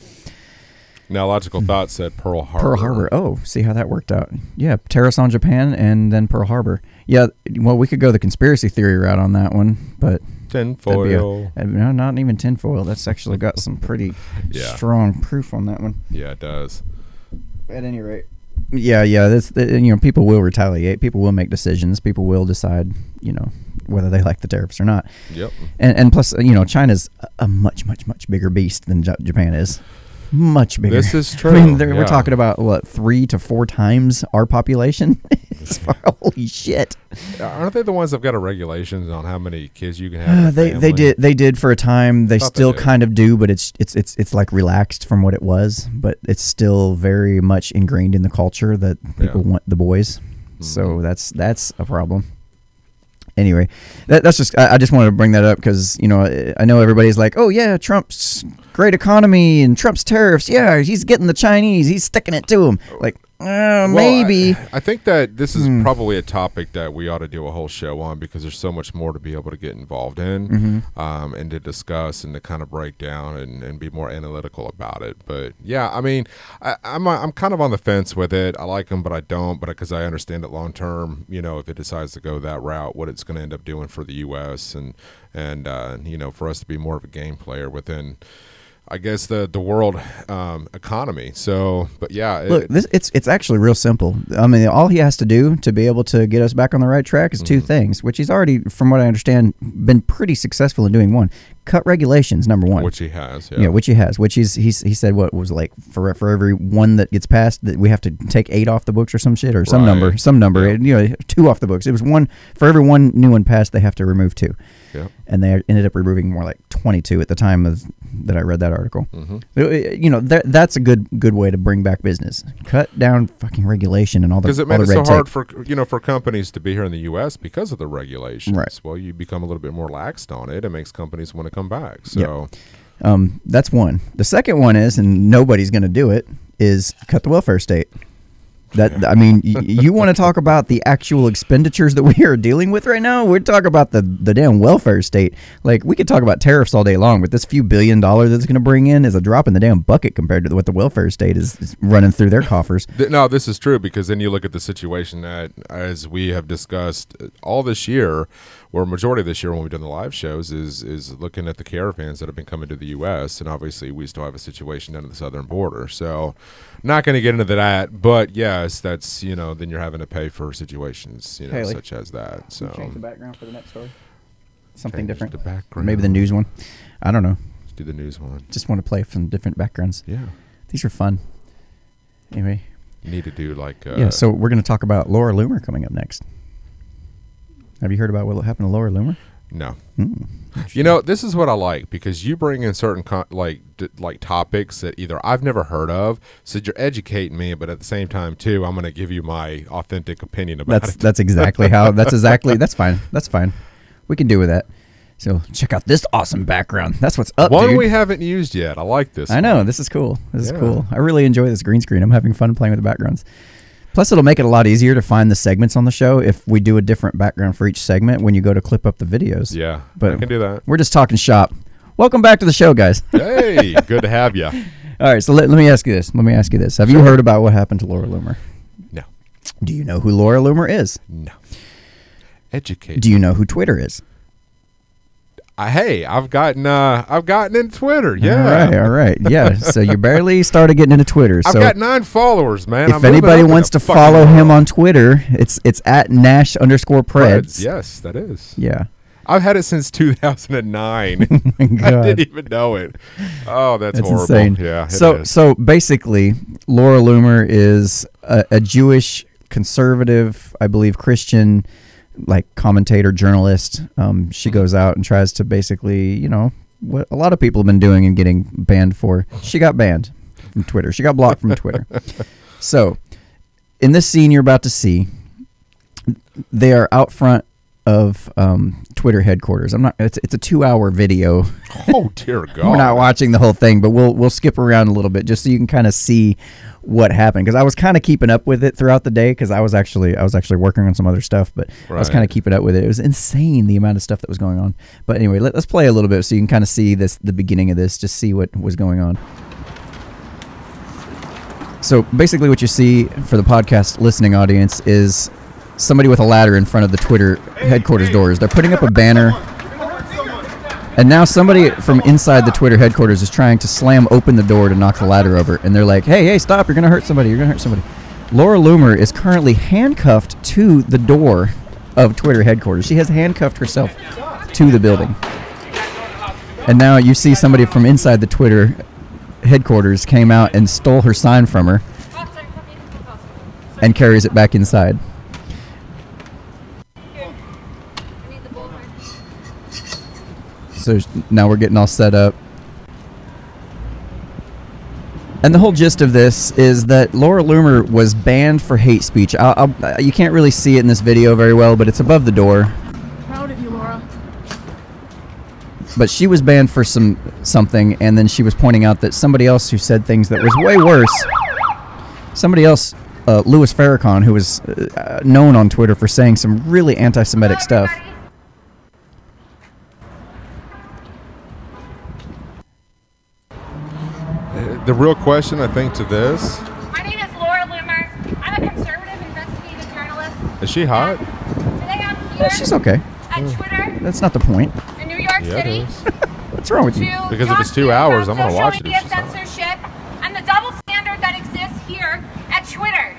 Speaker 1: Now, logical thought said Pearl Harbor.
Speaker 2: Pearl Harbor. Oh, see how that worked out. Yeah, tariffs on Japan and then Pearl Harbor. Yeah, well, we could go the conspiracy theory route on that one, but
Speaker 1: tinfoil.
Speaker 2: No, not even tinfoil. That's actually got some pretty strong proof on that one.
Speaker 1: Yeah, it does.
Speaker 2: At any rate, people will retaliate. People will make decisions. People will decide, whether they like the tariffs or not.
Speaker 1: Yep.
Speaker 2: And plus, China's a much, much, much bigger beast than Japan is. Much bigger.
Speaker 1: This is true.
Speaker 2: I mean, we're talking about, 3 to 4 times our population? Holy shit.
Speaker 1: Aren't they the ones that've got a regulations on how many kids you can have?
Speaker 2: They did for a time. They still kind of do, but it's like relaxed from what it was. But it's still very much ingrained in the culture that people want the boys. Mm-hmm. So that's a problem. Anyway, that's just, I just wanted to bring that up because, I know everybody's like, oh yeah, Trump's great economy and Trump's tariffs. Yeah, he's getting the Chinese. He's sticking it to them. Like, Maybe.
Speaker 1: I think that this is probably a topic that we ought to do a whole show on, because there's so much more to be able to get involved in, and to discuss and to kind of break down and be more analytical about it. But yeah, I mean, I'm kind of on the fence with it. I like them, but I don't. But because I understand that long term, you know, if it decides to go that route, what it's going to end up doing for the U.S. and you know, for us to be more of a game player within, I guess, the world economy. So, but yeah,
Speaker 2: look, it's actually real simple. I mean, all he has to do to be able to get us back on the right track is two things, which he's already, from what I understand, been pretty successful in doing. One, cut regulations, number one,
Speaker 1: which he has.
Speaker 2: Yeah, which he has. Which he said what was like for every one that gets passed, that we have to take 8 off the books or some shit, or some number.
Speaker 1: Yeah.
Speaker 2: You know, 2 off the books. It was one for every one new one passed, they have to remove 2.
Speaker 1: Yeah.
Speaker 2: And they ended up removing more like 22 at the time that I read that article. You know, that's a good way to bring back business. Cut down fucking regulation and all the red tape.
Speaker 1: Because it made it so hard for companies to be here in the U.S. because of the regulations.
Speaker 2: Right.
Speaker 1: Well, you become a little bit more laxed on it. It makes companies want to come back. So,
Speaker 2: that's one. The second one is, and nobody's going to do it, is cut the welfare state. I mean, you want to talk about the actual expenditures that we are dealing with right now? We're talking about the damn welfare state. Like, we could talk about tariffs all day long, but this few $1 billion that's going to bring in is a drop in the damn bucket compared to what the welfare state is running through their coffers.
Speaker 1: No, this is true, because then you look at the situation that, as we have discussed all this year, or majority of this year when we've done the live shows, is looking at the caravans that have been coming to the U.S., and obviously we still have a situation down at the southern border. So, not going to get into that, but yes, that's, you know, then you're having to pay for situations, you know,
Speaker 2: Haley,
Speaker 1: such as that. So,
Speaker 2: change the background for the next story. Something
Speaker 1: change
Speaker 2: different.
Speaker 1: the background.
Speaker 2: Maybe the news one. I don't know.
Speaker 1: Let's do the news one.
Speaker 2: Just want to play some different backgrounds.
Speaker 1: Yeah.
Speaker 2: These are fun. Anyway.
Speaker 1: You need to do like.
Speaker 2: Yeah. So we're going to talk about Laura Loomer coming up next. Have you heard about what happened to Laura Loomer?
Speaker 1: No. You know, this is what I like, because you bring in certain like topics that either I've never heard of, so you're educating me, but at the same time too, I'm going to give you my authentic opinion about it.
Speaker 2: That's exactly how. That's fine. That's fine. We can do with that. So check out this awesome background. That's what's up,
Speaker 1: One
Speaker 2: dude.
Speaker 1: we haven't used yet. I like this.
Speaker 2: I know. This is cool. This is cool. I really enjoy this green screen. I'm having fun playing with the backgrounds. Plus, it'll make it a lot easier to find the segments on the show if we do a different background for each segment when you go to clip up the videos.
Speaker 1: Yeah,
Speaker 2: but
Speaker 1: I can do that.
Speaker 2: We're just talking shop. Welcome back to the show, guys.
Speaker 1: Hey, good to have you.
Speaker 2: All right, so let me ask you this. Have you heard about what happened to Laura Loomer?
Speaker 1: No.
Speaker 2: Do you know who Laura Loomer is?
Speaker 1: No. Educate.
Speaker 2: Do you know who Twitter is?
Speaker 1: Hey, I've gotten into Twitter. Yeah.
Speaker 2: All right. Yeah. So you barely started getting into Twitter.
Speaker 1: I've got 9 followers, man.
Speaker 2: If anybody wants to follow him on Twitter, it's at Nash_Preds.
Speaker 1: Yes, that is.
Speaker 2: Yeah.
Speaker 1: I've had it since 2009. I didn't even know it. Oh, that's horrible.
Speaker 2: Insane.
Speaker 1: Yeah.
Speaker 2: So basically, Laura Loomer is a Jewish conservative, I believe, Christian, like commentator, journalist. She goes out and tries to basically, you know, what a lot of people have been doing and getting banned for. She got banned from Twitter. She got blocked from Twitter. So, in this scene you're about to see, they are out front of Twitter headquarters. It's a 2-hour video.
Speaker 1: Oh dear God!
Speaker 2: We're not watching the whole thing, but we'll skip around a little bit just so you can kind of see what happened, because I was kind of keeping up with it throughout the day, because I was actually working on some other stuff, but I was kind of keeping up with it. It was insane, the amount of stuff that was going on. But anyway, let's play a little bit so you can kind of see the beginning of this, just see what was going on. So basically what you see for the podcast listening audience is somebody with a ladder in front of the Twitter headquarters doors. They're putting up a banner, and now somebody from inside the Twitter headquarters is trying to slam open the door to knock the ladder over, and they're like, hey, stop, you're going to hurt somebody. Laura Loomer is currently handcuffed to the door of Twitter headquarters. She has handcuffed herself to the building. And now you see somebody from inside the Twitter headquarters came out and stole her sign from her and carries it back inside. So now we're getting all set up. And the whole gist of this is that Laura Loomer was banned for hate speech. You can't really see it in this video very well, but it's above the door.
Speaker 4: Proud of you, Laura.
Speaker 2: But she was banned for something, and then she was pointing out that somebody else who said things that was way worse. Somebody else Louis Farrakhan, who was known on Twitter for saying some really anti-Semitic stuff.
Speaker 1: The real question, I think, to this...
Speaker 6: My name is Laura Loomer. I'm a conservative investigative journalist.
Speaker 1: Is she hot?
Speaker 6: Today I'm here
Speaker 2: Yeah, she's okay.
Speaker 6: at Twitter
Speaker 2: That's not the point.
Speaker 6: in New York
Speaker 1: Yeah, it
Speaker 6: City
Speaker 1: is.
Speaker 2: What's wrong with you?
Speaker 6: to
Speaker 1: Because if
Speaker 6: talk
Speaker 1: it's
Speaker 6: to
Speaker 1: 2
Speaker 6: you
Speaker 1: hours,
Speaker 6: about
Speaker 1: I'm gonna watch it
Speaker 6: social
Speaker 1: if
Speaker 6: media
Speaker 1: she's hot.
Speaker 6: censorship and the double standard that exists here at Twitter.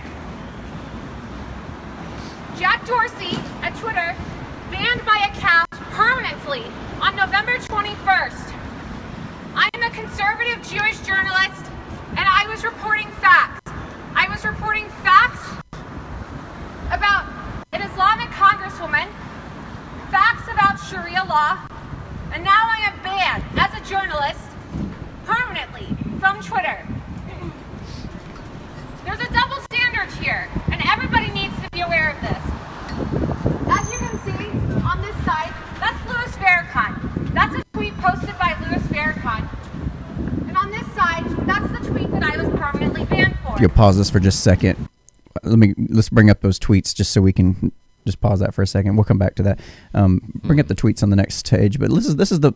Speaker 6: Jack Dorsey at Twitter banned my account permanently on November 21st. I am a conservative Jewish journalist, and I was reporting facts. I was reporting facts about an Islamic congresswoman, facts about Sharia law, and now I am banned as a journalist permanently from Twitter. There's a double standard here, and everybody needs to be aware of this. As you can see on this side, that's Louis Farrakhan. That's a tweet posted by Louis Farrakhan. And on this side, that's the tweet that I was permanently banned for.
Speaker 2: You'll pause this for just a second. Let's bring up those tweets just so we can just pause that for a second. We'll come back to that. Bring up the tweets on the next page. But this is the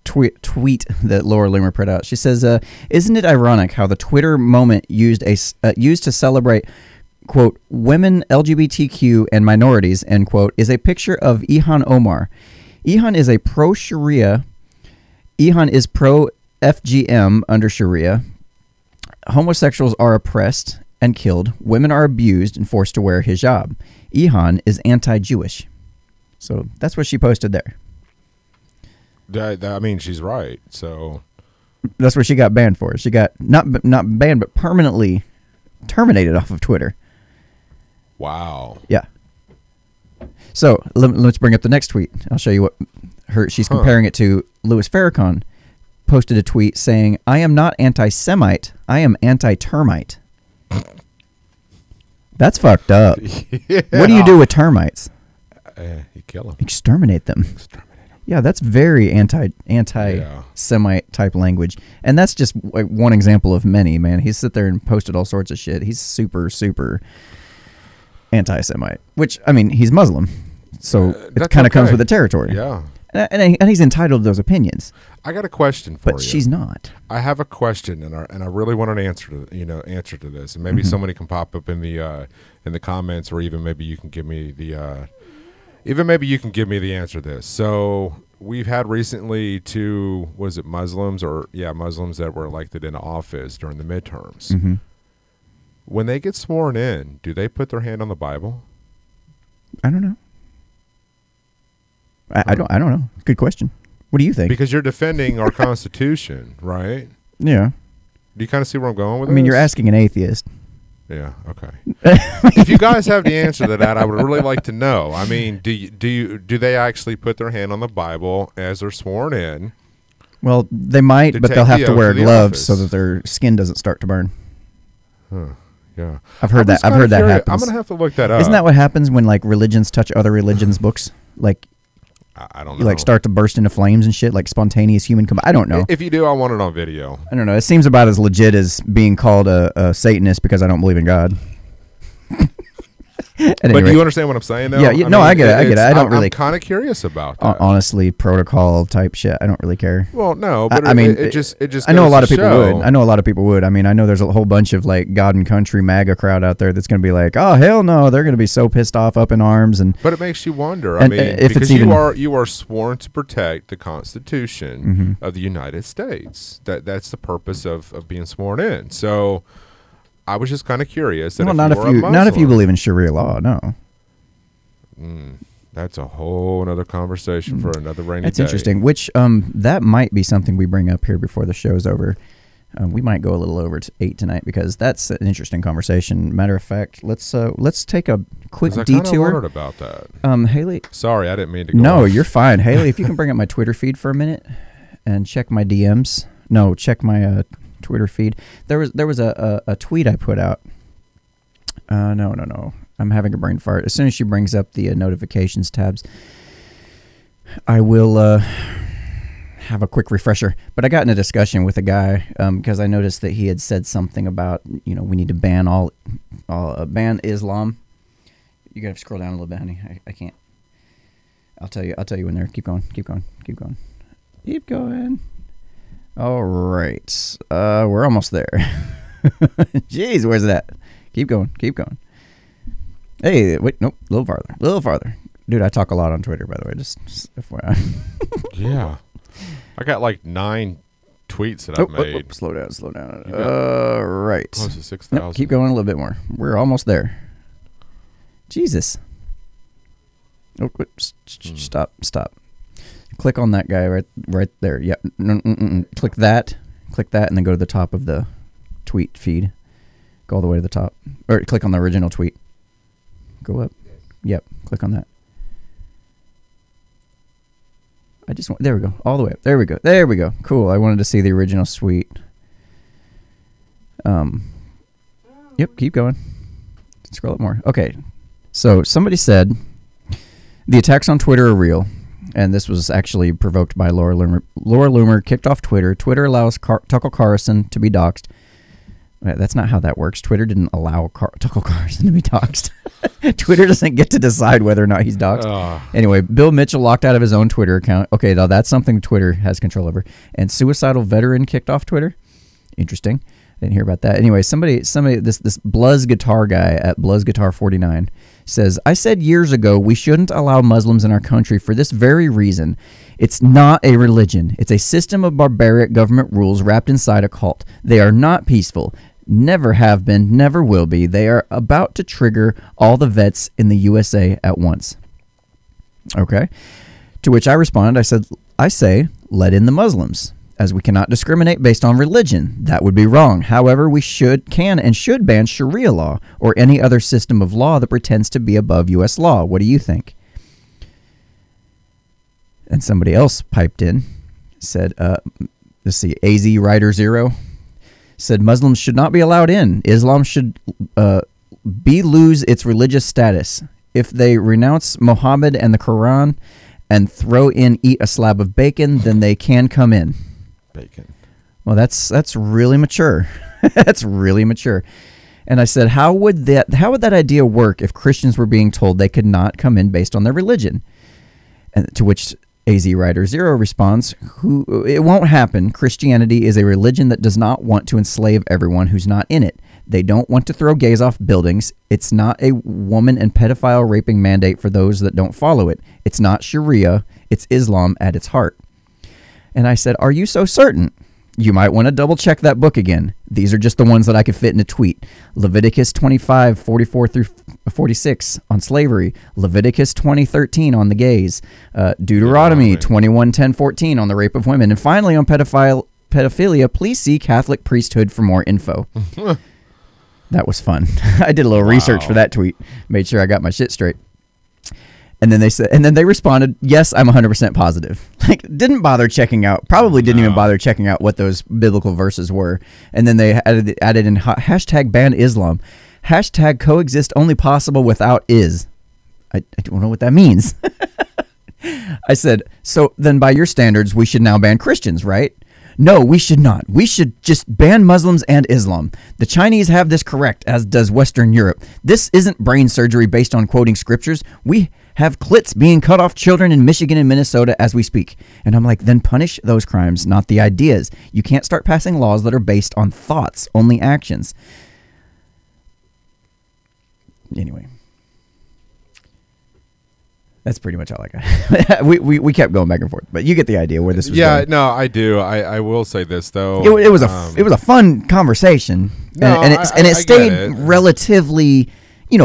Speaker 2: tweet that Laura Loomer put out. She says, "Isn't it ironic how the Twitter moment used to celebrate, quote, women, LGBTQ, and minorities, end quote, is a picture of Ilhan Omar. Ilhan is a pro-Sharia. Ilhan is pro-FGM under Sharia. Homosexuals are oppressed and killed. Women are abused and forced to wear hijab. Ilhan is anti-Jewish." So that's what she posted there.
Speaker 1: I mean, she's right. So
Speaker 2: That's what she got banned for. She got not banned, but permanently terminated off of Twitter.
Speaker 1: wow.
Speaker 2: Yeah. So let's bring up the next tweet. I'll show you what she's comparing it to. Louis Farrakhan posted a tweet saying, "I am not anti-Semite. I am anti-termite." That's fucked up.
Speaker 1: Yeah.
Speaker 2: What do you do with termites?
Speaker 1: You kill them.
Speaker 2: Exterminate them. Yeah, that's very anti-Semite type language. And that's just like one example of many, man. He's sit there and posted all sorts of shit. He's super, super anti-Semite, which, I mean, he's Muslim. So it kind of comes with the territory.
Speaker 1: Yeah.
Speaker 2: And he's entitled to those opinions.
Speaker 1: I got a question for you.
Speaker 2: But she's not.
Speaker 1: I have a question, and I really want an answer to this, and maybe somebody can pop up in the comments, or even maybe you can give me the answer to this. So we've had recently two, was it Muslims that were elected into office during the midterms.
Speaker 2: Mm-hmm.
Speaker 1: When they get sworn in, do they put their hand on the Bible?
Speaker 2: I don't know. I don't know. Good question. What do you think?
Speaker 1: Because you're defending our Constitution, right?
Speaker 2: Yeah.
Speaker 1: Do you kind of see where I'm going with this?
Speaker 2: I mean, you're asking an atheist.
Speaker 1: Yeah. Okay. If you guys have the answer to that, I would really like to know. I mean, do they actually put their hand on the Bible as they're sworn in?
Speaker 2: Well, they might, but they'll have to wear gloves so that their skin doesn't start to burn.
Speaker 1: Huh. Yeah.
Speaker 2: I've heard that happens.
Speaker 1: I'm gonna have to look that up.
Speaker 2: Isn't that what happens when like religions touch other religions' books? Like,
Speaker 1: I don't know.
Speaker 2: You like start to burst into flames and shit, like spontaneous human I don't know.
Speaker 1: If you do, I want it on video.
Speaker 2: I don't know. It seems about as legit as being called a Satanist because I don't believe in God.
Speaker 1: But do you understand what I'm saying, though?
Speaker 2: Yeah, I get it.
Speaker 1: I'm kind of curious about that.
Speaker 2: Honestly, protocol type shit. I don't really care.
Speaker 1: Well, no, but
Speaker 2: I mean,
Speaker 1: it just.
Speaker 2: I know a lot of people would. I know a lot of people would. I mean, I know there's a whole bunch of like God and Country MAGA crowd out there that's going to be like, oh hell no, they're going to be so pissed off, up in arms, and.
Speaker 1: But it makes you wonder. I mean, if because you are sworn to protect the Constitution of the United States. That's the purpose of being sworn in. So. I was just kind of curious. That
Speaker 2: not if you believe in Sharia law. No.
Speaker 1: That's a whole another conversation for another rainy day.
Speaker 2: That's interesting. Which that might be something we bring up here before the show's over. We might go a little over to 8 tonight because that's an interesting conversation. Matter of fact, let's take a quick detour.
Speaker 1: I wondered about that.
Speaker 2: Haley.
Speaker 1: Sorry, I didn't mean to.
Speaker 2: No, you're fine, Haley. If you can bring up my Twitter feed for a minute and check my DMs. No, check my Twitter feed. There was a tweet I put out. No. I'm having a brain fart. As soon as she brings up the notifications tabs, I will have a quick refresher. But I got in a discussion with a guy because I noticed that he had said something about, we need to ban ban Islam. You got to scroll down a little bit, honey. I can't. I'll tell you when there. Keep going. All right. We're almost there. Jeez, where's it at? Keep going. Hey, wait, nope, a little farther. Dude, I talk a lot on Twitter, by the way, just FYI.
Speaker 1: Yeah. I got like 9 tweets that I've made.
Speaker 2: Slow down. Right.
Speaker 1: Close to 6,000.
Speaker 2: Nope, keep going a little bit more. We're almost there. Jesus. Oh, stop. Click on that guy right there. Yeah. Click that, and then go to the top of the tweet feed. Go all the way to the top. Or click on the original tweet. Go up. Yep. Click on that. There we go. All the way up. There we go. Cool. I wanted to see the original tweet. Yep. Keep going. Scroll up more. Okay. So somebody said the attacks on Twitter are real. And this was actually provoked by Laura Loomer. Laura Loomer kicked off Twitter. Twitter allows Tucker Carlson to be doxxed. That's not how that works. Twitter didn't allow Tucker Carlson to be doxxed. Twitter doesn't get to decide whether or not he's doxxed. Anyway, Bill Mitchell locked out of his own Twitter account. Okay, now that's something Twitter has control over. And suicidal veteran kicked off Twitter. Interesting. I didn't hear about that. Anyway, somebody, this Bluzz Guitar guy at Bluzz Guitar 49 says, I said years ago we shouldn't allow Muslims in our country for this very reason. It's not a religion. It's a system of barbaric government rules wrapped inside a cult. They are not peaceful. Never have been, never will be. They are about to trigger all the vets in the USA at once. Okay. To which I responded, I say, let in the Muslims, as we cannot discriminate based on religion. That would be wrong. However, we can and should ban Sharia law or any other system of law that pretends to be above U.S. law. What do you think? And somebody else piped in, said, let's see, AZ Rider Zero said Muslims should not be allowed in. Islam should lose its religious status. If they renounce Muhammad and the Quran and eat a slab of bacon, then they can come in.
Speaker 1: Bacon.
Speaker 2: Well, that's really mature. That's really mature. And I said, how would that idea work if Christians were being told they could not come in based on their religion? And to which AZ Rider Zero responds, it won't happen. Christianity is a religion that does not want to enslave everyone who's not in it. They don't want to throw gays off buildings. It's not a woman and pedophile raping mandate for those that don't follow it. It's not Sharia. It's Islam at its heart. And I said, are you so certain? You might want to double check that book again. These are just the ones that I could fit in a tweet. Leviticus 25, 44 through 46 on slavery. Leviticus 20:13 on the gays. Deuteronomy 21, 10, 14 on the rape of women. And finally on pedophilia, please see Catholic priesthood for more info. That was fun. I did a little research for that tweet. Made sure I got my shit straight. And then they responded, yes, I'm 100% positive. Like, didn't bother checking out, probably didn't even bother checking out what those biblical verses were. And then they added in hashtag ban Islam. Hashtag coexist only possible without is. I don't know what that means. I said, so then by your standards, we should now ban Christians, right? No, we should not. We should just ban Muslims and Islam. The Chinese have this correct, as does Western Europe. This isn't brain surgery based on quoting scriptures. We have clits being cut off children in Michigan and Minnesota as we speak. And I'm like, then punish those crimes, not the ideas. You can't start passing laws that are based on thoughts, only actions. Anyway. That's pretty much all I got. we kept going back and forth, but you get the idea where this was going.
Speaker 1: No, I do. I will say this though.
Speaker 2: It was a fun conversation, and it stayed relatively,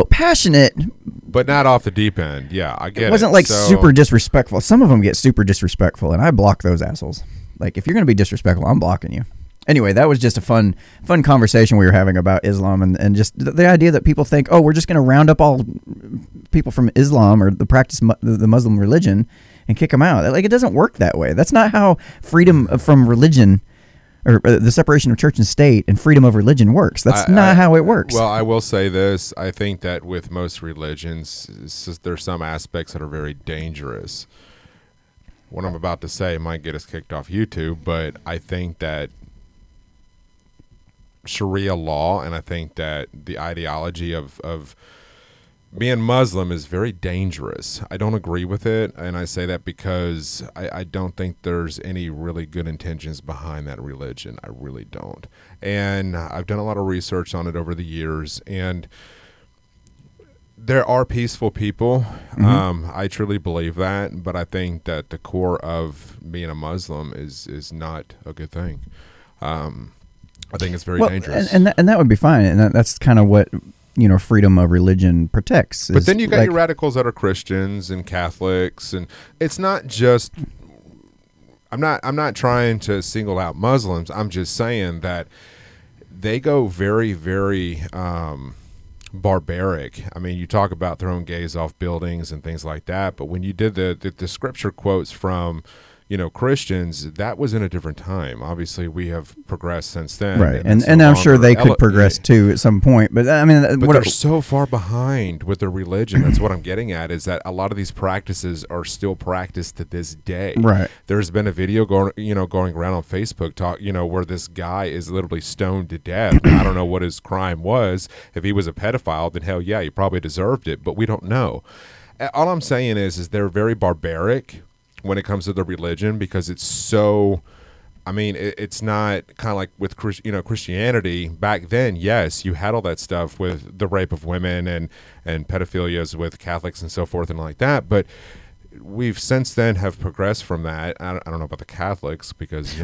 Speaker 2: passionate,
Speaker 1: but not off the deep end. Yeah, I get it.
Speaker 2: It wasn't like super disrespectful. Some of them get super disrespectful, and I block those assholes. Like, if you're going to be disrespectful, I'm blocking you. Anyway, that was just a fun conversation we were having about Islam and just the idea that people think, oh, we're just going to round up all people from Islam or the practice the Muslim religion and kick them out. Like, it doesn't work that way. That's not how freedom from religion or the separation of church and state and freedom of religion works. That's not how it works.
Speaker 1: Well, I will say this. I think that with most religions, there's some aspects that are very dangerous. what I'm about to say might get us kicked off YouTube, but I think that Sharia law, and I think that the ideology of being Muslim is very dangerous. I don't agree with it, and I say that because I don't think there's any really good intentions behind that religion. I really don't. And I've done a lot of research on it over the years, and there are peaceful people. I truly believe that, but I think that the core of being a Muslim is not a good thing. I think it's very dangerous.
Speaker 2: And that would be fine, and that's kind of what freedom of religion protects.
Speaker 1: But then you got your radicals that are Christians and Catholics, and it's not just. I'm not trying to single out Muslims. I'm just saying that they go very, very barbaric. I mean, you talk about throwing gays off buildings and things like that, but when you did the scripture quotes from Christians, that was in a different time. Obviously, we have progressed since then,
Speaker 2: right? And I'm sure they could progress too at some point. But I mean,
Speaker 1: they're so far behind with their religion. That's what I'm getting at. Is that a lot of these practices are still practiced to this day.
Speaker 2: Right.
Speaker 1: There's been a video going around on Facebook where this guy is literally stoned to death. I don't know what his crime was. If he was a pedophile, then hell yeah, he probably deserved it. But we don't know. All I'm saying is they're very barbaric when it comes to the religion, because it's so, I mean, it's not kind of like with Christianity back then. Yes, you had all that stuff with the rape of women and pedophilias with Catholics and so forth and like that, but we've since then have progressed from that. I don't know about the Catholics because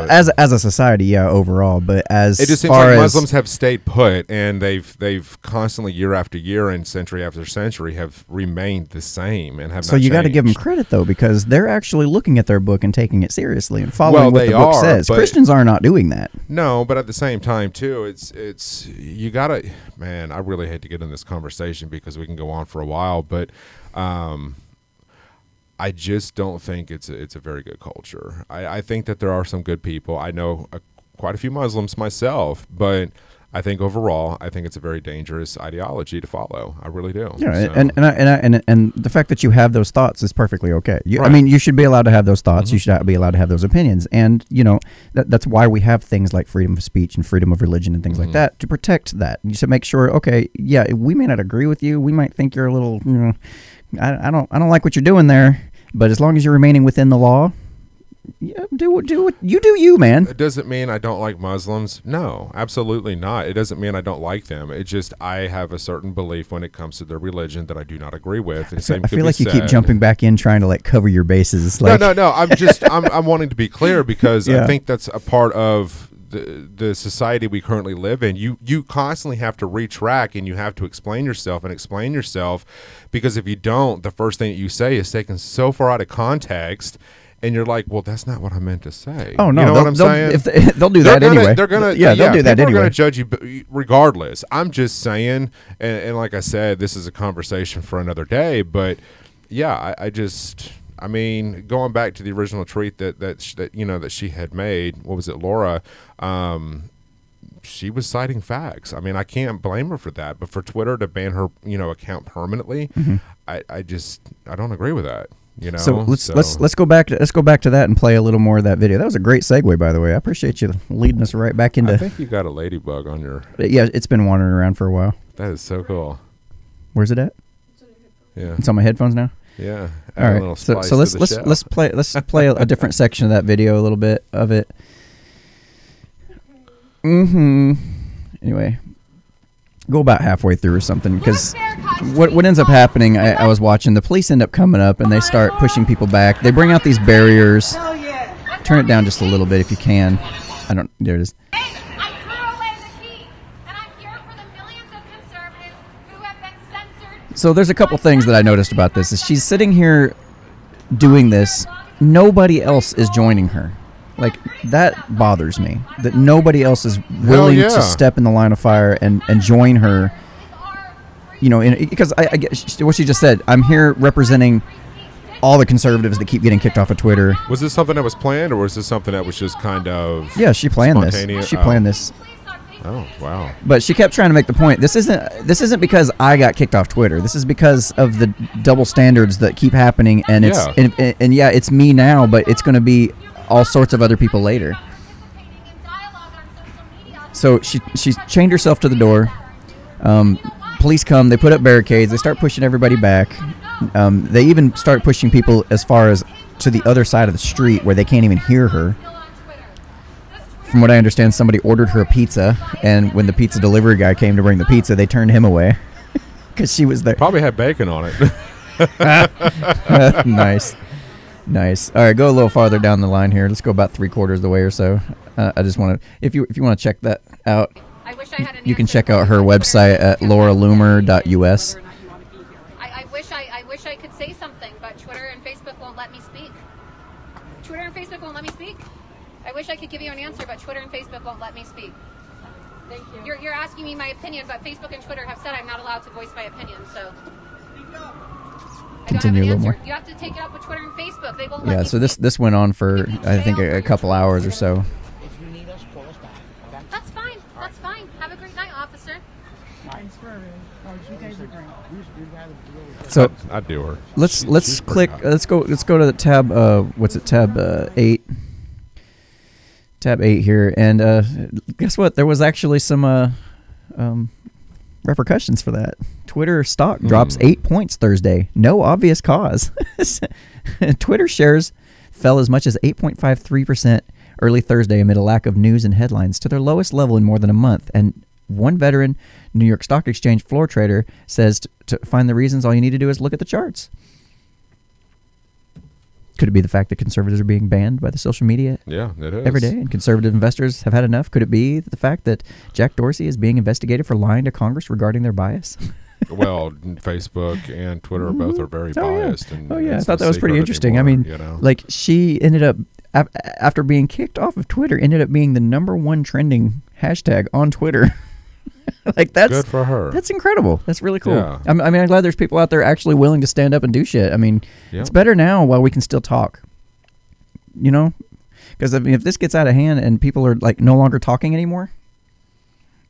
Speaker 2: as a society, yeah, overall, but as
Speaker 1: it just seems like Muslims have stayed put, and they've constantly year after year and century after century have remained the same and have.
Speaker 2: So you got to give them credit though, because they're actually looking at their book and taking it seriously and following what the book says. Christians are not doing that.
Speaker 1: No, but at the same time too, it's you gotta. Man, I really hate to get in this conversation because we can go on for a while, but. I just don't think it's a very good culture. I think that there are some good people. I know quite a few Muslims myself, but I think overall, I think it's a very dangerous ideology to follow. I really do.
Speaker 2: Yeah, so. And the fact that you have those thoughts is perfectly okay. Right. I mean, you should be allowed to have those thoughts. You should be allowed to have those opinions, and that's why we have things like freedom of speech and freedom of religion and things like that, to protect that. You should make sure. Okay, yeah, we may not agree with you. We might think you're a little. I don't like what you're doing there, but as long as you're remaining within the law, yeah, do what you, man.
Speaker 1: It doesn't mean I don't like Muslims. No, absolutely not. It doesn't mean I don't like them. It just I have a certain belief when it comes to their religion that I do not agree with.
Speaker 2: I feel like you keep jumping back in trying to cover your bases.
Speaker 1: No. I'm wanting to be clear because I think that's a part of the society we currently live in. You constantly have to retrack, and you have to explain yourself because if you don't, the first thing that you say is taken so far out of context, and you're like, well, that's not what I meant to say.
Speaker 2: Oh no,
Speaker 1: you know what I'm saying?
Speaker 2: They'll do that anyway.
Speaker 1: They'll do that anyway. They're going to judge you regardless. I'm just saying, and like I said, this is a conversation for another day. But yeah, I mean, going back to the original tweet that she had made, what was it, Laura? She was citing facts. I mean, I can't blame her for that. But for Twitter to ban her, account permanently, I don't agree with that.
Speaker 2: So let's go back to that and play a little more of that video. That was a great segue, by the way. I appreciate you leading us right back into.
Speaker 1: I think you got a ladybug on your.
Speaker 2: Yeah, it's been wandering around for a while.
Speaker 1: That is so cool.
Speaker 2: Where's it at?
Speaker 1: Yeah,
Speaker 2: it's on my headphones now.
Speaker 1: Yeah.
Speaker 2: All right. So let's play a different section of that video, a little bit of it. Anyway, go about halfway through or something, because what ends up happening, I was watching, the police end up coming up and they start pushing people back. They bring out these barriers. Turn it down just a little bit if you can. There it is. So there's a couple things that I noticed about this. Is she's sitting here doing this. Nobody else is joining her. That bothers me. That nobody else is willing to step in the line of fire and join her. Because I get what she just said. I'm here representing all the conservatives that keep getting kicked off of Twitter.
Speaker 1: Was this something that was planned, or was this something that was just kind of
Speaker 2: she planned this. She planned this.
Speaker 1: Oh, wow.
Speaker 2: But she kept trying to make the point. This isn't because I got kicked off Twitter. This is because of the double standards that keep happening. And it's and yeah, it's me now, but it's going to be all sorts of other people later. So she chained herself to the door. Police come. They put up barricades. They start pushing everybody back. They even start pushing people as far as to the other side of the street where they can't even hear her. From what I understand, somebody ordered her a pizza, and when the pizza delivery guy came to bring the pizza, they turned him away because she was there.
Speaker 1: Probably had bacon on it.
Speaker 2: Nice. All right, go a little farther down the line here. Let's go about 3/4 of the way or so. I just want to, if you want to check that out, you can check out her website at lauraloomer.us.
Speaker 6: I wish I could say something, but Twitter and Facebook won't let me speak. I wish I could give you an answer, but Twitter and Facebook won't let me speak.
Speaker 4: Thank you.
Speaker 6: You're asking me my opinion, but Facebook and Twitter have said I'm not allowed to voice my opinion, so.
Speaker 2: Continue a little more.
Speaker 6: You have to take it up with Twitter and Facebook. They won't let
Speaker 2: Yeah,
Speaker 6: me
Speaker 2: so
Speaker 6: speak.
Speaker 2: this went on for, I think, a couple hours or so.
Speaker 7: If you need us, call us back. Okay?
Speaker 6: That's fine. That's fine. Have a great night, officer.
Speaker 7: Thanks for everything. Oh, you guys are great.
Speaker 2: So
Speaker 1: I do her.
Speaker 2: let's
Speaker 1: She's
Speaker 2: click.
Speaker 1: pretty hot.
Speaker 2: Let's go to the tab. What's it? Tab 8. Tab 8 here, and guess what? There was actually some repercussions for that. Twitter stock drops 8 points Thursday. No obvious cause. Twitter shares fell as much as 8.53% early Thursday amid a lack of news and headlines to their lowest level in more than a month. And one veteran New York Stock Exchange floor trader says to find the reasons, all you need to do is look at the charts. Could it be the fact that conservatives are being banned by the social media
Speaker 1: Yeah, it is.
Speaker 2: every day and conservative investors have had enough? Could it be the fact that Jack Dorsey is being investigated for lying to Congress regarding their bias?
Speaker 1: Well, Facebook and Twitter both are very biased. And
Speaker 2: Oh, yeah. I
Speaker 1: it's
Speaker 2: thought
Speaker 1: no
Speaker 2: that was pretty
Speaker 1: secret
Speaker 2: interesting.
Speaker 1: anymore,
Speaker 2: I mean,
Speaker 1: you know?
Speaker 2: like she ended up, after being kicked off of Twitter, ended up being the #1 trending hashtag on Twitter. Like that's
Speaker 1: good for her.
Speaker 2: That's incredible. That's really cool.
Speaker 1: Yeah.
Speaker 2: I mean, I'm glad there's people out there actually willing to stand up and do shit. I mean, it's better now while we can still talk. You know, because I mean, if this gets out of hand and people are like no longer talking anymore,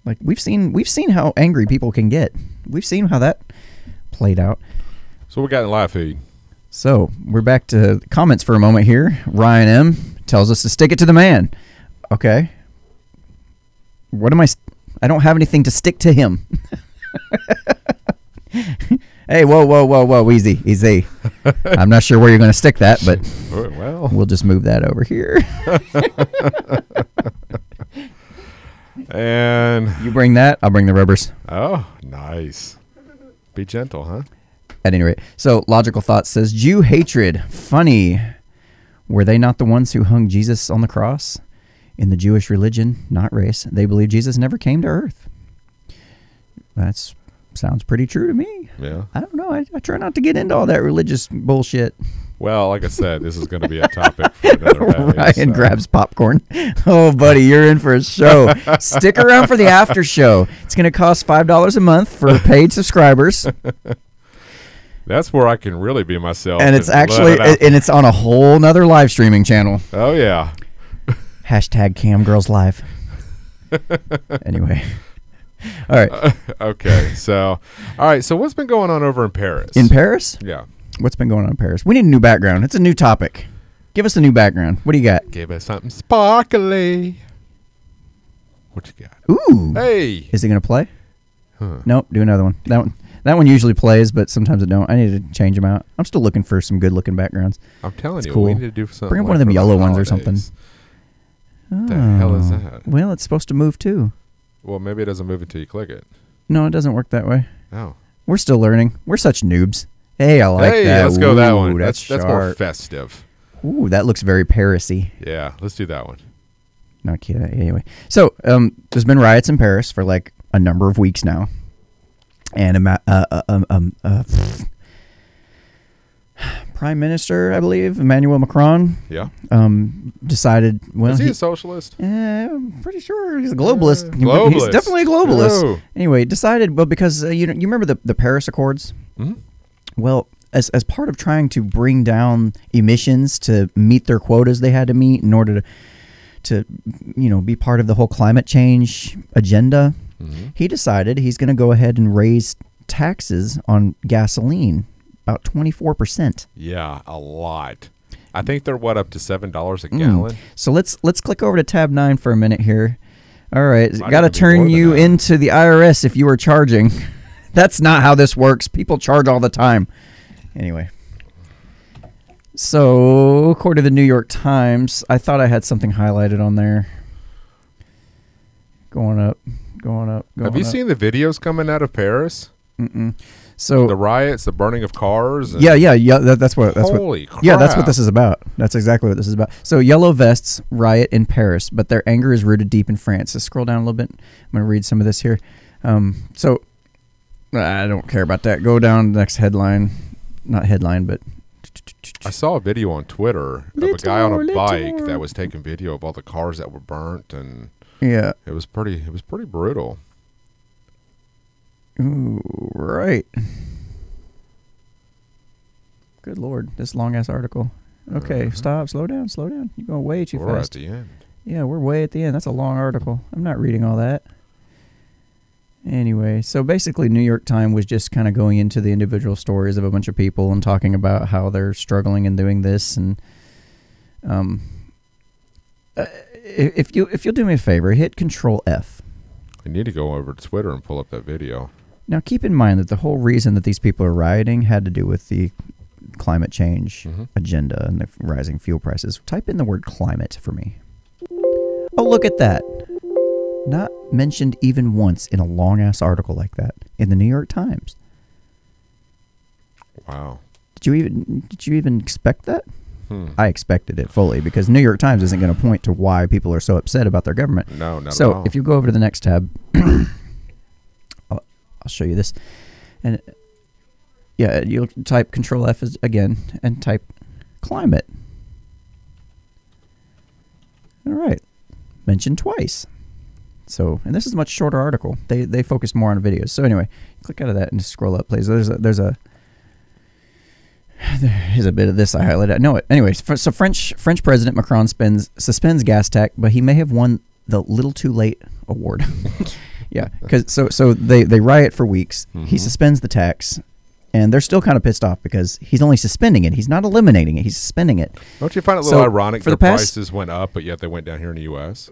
Speaker 2: like we've seen how angry people can get. We've seen how that played out.
Speaker 1: So we got in live feed.
Speaker 2: So we're back to comments for a moment here. Ryan M tells us to stick it to the man. Okay. What am I? I don't have anything to stick to him. Hey, whoa, easy. I'm not sure where you're going to stick that, but
Speaker 1: Well,
Speaker 2: we'll just move that over here.
Speaker 1: and
Speaker 2: You bring that, I'll bring the rubbers.
Speaker 1: oh, nice. Be gentle, huh?
Speaker 2: At any rate, so Logical Thought says, Jew hatred, funny. Were they not the ones who hung Jesus on the cross? In the Jewish religion, not race, they believe Jesus never came to earth. That sounds pretty true to me.
Speaker 1: Yeah.
Speaker 2: I don't know. I try not to get into all that religious bullshit.
Speaker 1: Well, like I said, this is going to be a topic for another day.
Speaker 2: Ryan grabs popcorn. Oh, buddy, you're in for a show. Stick around for the after show. It's going to cost $5 a month for paid subscribers.
Speaker 1: That's where I can really be myself.
Speaker 2: And it's
Speaker 1: let
Speaker 2: actually,
Speaker 1: it out.
Speaker 2: and it's on a whole nother live streaming channel.
Speaker 1: Oh, yeah.
Speaker 2: Hashtag CamGirlsLive. Anyway. All right.
Speaker 1: Okay. So, all right. So what's been going on over in Paris?
Speaker 2: In Paris?
Speaker 1: Yeah.
Speaker 2: What's been going on in Paris? We need a new background. It's a new topic. Give us a new background. What do you got?
Speaker 1: Give us something sparkly. What you got?
Speaker 2: Ooh.
Speaker 1: Hey.
Speaker 2: Is it going to play?
Speaker 1: Huh.
Speaker 2: Nope. Do another one. That one usually plays, but sometimes it don't. I need to change them out. I'm still looking for some good-looking backgrounds.
Speaker 1: I'm telling
Speaker 2: It's
Speaker 1: you,
Speaker 2: cool.
Speaker 1: we need to do something.
Speaker 2: Bring up
Speaker 1: like
Speaker 2: one of them
Speaker 1: for the
Speaker 2: yellow ones or something.
Speaker 1: holidays. What the hell is that?
Speaker 2: Well, it's supposed to move too.
Speaker 1: Well, maybe it doesn't move until you click it.
Speaker 2: No, it doesn't work that way.
Speaker 1: Oh.
Speaker 2: We're still learning. We're such noobs. Hey, I like
Speaker 1: Hey,
Speaker 2: that.
Speaker 1: let's go that
Speaker 2: Ooh,
Speaker 1: one. That's more
Speaker 2: sharp.
Speaker 1: festive.
Speaker 2: Ooh, that looks very Paris-y.
Speaker 1: Yeah, let's do that one.
Speaker 2: Not kidding. Anyway, so there's been riots in Paris for like a number of weeks now, and Prime Minister, I believe, Emmanuel Macron,
Speaker 1: Yeah.
Speaker 2: decided. Well,
Speaker 1: Is he a socialist?
Speaker 2: I'm pretty sure he's a globalist.
Speaker 1: Globalist.
Speaker 2: He's definitely a globalist.
Speaker 1: True.
Speaker 2: Anyway, decided, well, because you remember the Paris Accords?
Speaker 1: Mhm.
Speaker 2: Well, as part of trying to bring down emissions to meet their quotas they had to meet in order to be part of the whole climate change agenda, he decided he's going to go ahead and raise taxes on gasoline about 24%.
Speaker 1: Yeah, a lot. I think they're up to $7 a gallon.
Speaker 2: So let's click over to tab 9 for a minute here. All right, got to
Speaker 1: even be more
Speaker 2: turn
Speaker 1: than
Speaker 2: you
Speaker 1: that.
Speaker 2: into the IRS if you are charging. That's not how this works. People charge all the time. Anyway. So, according to the New York Times, I thought I had something highlighted on there. Going up.
Speaker 1: Have you seen the videos coming out of Paris?
Speaker 2: So
Speaker 1: the riots, the burning of cars. And
Speaker 2: That's what.
Speaker 1: Holy crap.
Speaker 2: Yeah, that's what this is about. That's exactly what this is about. So yellow vests riot in Paris, but their anger is rooted deep in France. So scroll down a little bit. I'm going to read some of this here. So I don't care about that. Go down the next headline. Not headline, but
Speaker 1: I saw a video on Twitter of a guy on a bike that was taking video of all the cars that were burnt, and
Speaker 2: yeah,
Speaker 1: it was pretty brutal.
Speaker 2: Ooh, right. Good Lord, this long ass article. Okay, stop, slow down. You're going way too fast.
Speaker 1: We're at the end.
Speaker 2: Yeah, we're way at the end. That's a long article. I'm not reading all that. Anyway, so basically New York Times was just kind of going into the individual stories of a bunch of people and talking about how they're struggling and doing this. And if you'll do me a favor, hit Control F.
Speaker 1: I need to go over to Twitter and pull up that video.
Speaker 2: Now, keep in mind that the whole reason that these people are rioting had to do with the climate change agenda and the rising fuel prices. Type in the word climate for me. Oh, look at that. Not mentioned even once in a long-ass article like that in the New York Times.
Speaker 1: Wow.
Speaker 2: Did you even expect that? I expected it fully because New York Times isn't going to point to why people are so upset about their government.
Speaker 1: No, not at
Speaker 2: So
Speaker 1: all.
Speaker 2: if you go over to the next tab, I'll show you this. And yeah, you'll type Control F again and type climate. All right. Mentioned twice. So, and this is a much shorter article. They focus more on videos. So anyway, click out of that and just scroll up, please. Here's a bit of this I highlighted. I know it. Anyway, so French President Macron suspends gas tax, but he may have won the little too late award. Yeah, because so they riot for weeks. He suspends the tax, and they're still kind of pissed off because he's only suspending it. He's not eliminating it. He's suspending it.
Speaker 1: Don't you find it a little ironic
Speaker 2: for
Speaker 1: their
Speaker 2: the past,
Speaker 1: prices went up, but yet they went down here in the U.S.?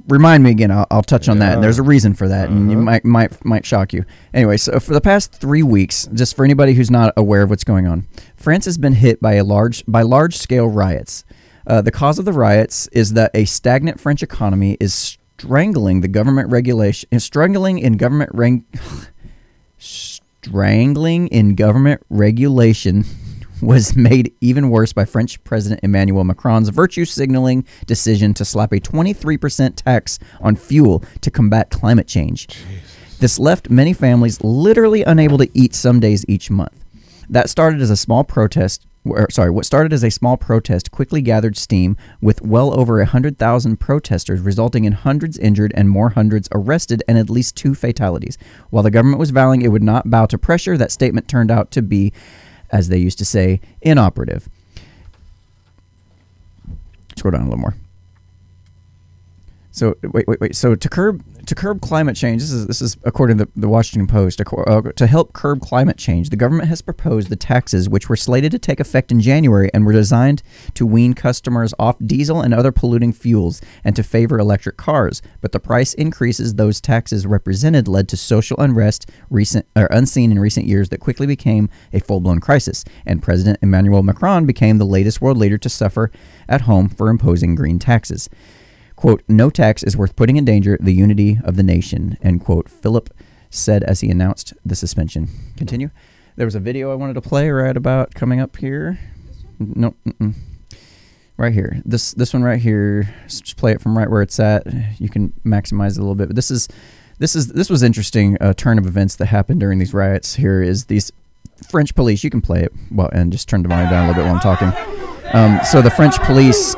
Speaker 2: Remind me again. I'll touch on that. And there's a reason for that, and you might shock you. Anyway, so for the past 3 weeks, just for anybody who's not aware of what's going on, France has been hit by large scale riots. The cause of the riots is that a stagnant French economy is strangling in government regulation was made even worse by French President Emmanuel Macron's virtue-signaling decision to slap a 23% tax on fuel to combat climate change. Jesus. This left many families literally unable to eat some days each month. What started as a small protest quickly gathered steam with well over 100,000 protesters, resulting in hundreds injured and more hundreds arrested and at least 2 fatalities. While the government was vowing it would not bow to pressure, that statement turned out to be, as they used to say, inoperative. Scroll down a little more. So wait. So to curb climate change, this is according to the Washington Post. To help curb climate change, the government has proposed the taxes, which were slated to take effect in January and were designed to wean customers off diesel and other polluting fuels and to favor electric cars. But the price increases those taxes represented led to social unrest, unseen in recent years, that quickly became a full-blown crisis. And President Emmanuel Macron became the latest world leader to suffer at home for imposing green taxes. Quote, no tax is worth putting in danger the unity of the nation, end quote, Philip said as he announced the suspension. Continue. There was a video I wanted to play right about coming up here. No, right here. This one right here. Just play it from right where it's at. You can maximize it a little bit. But this was interesting. A turn of events that happened during these riots. Here is these French police. You can play it and just turn the volume down a little bit while I'm talking. So the French police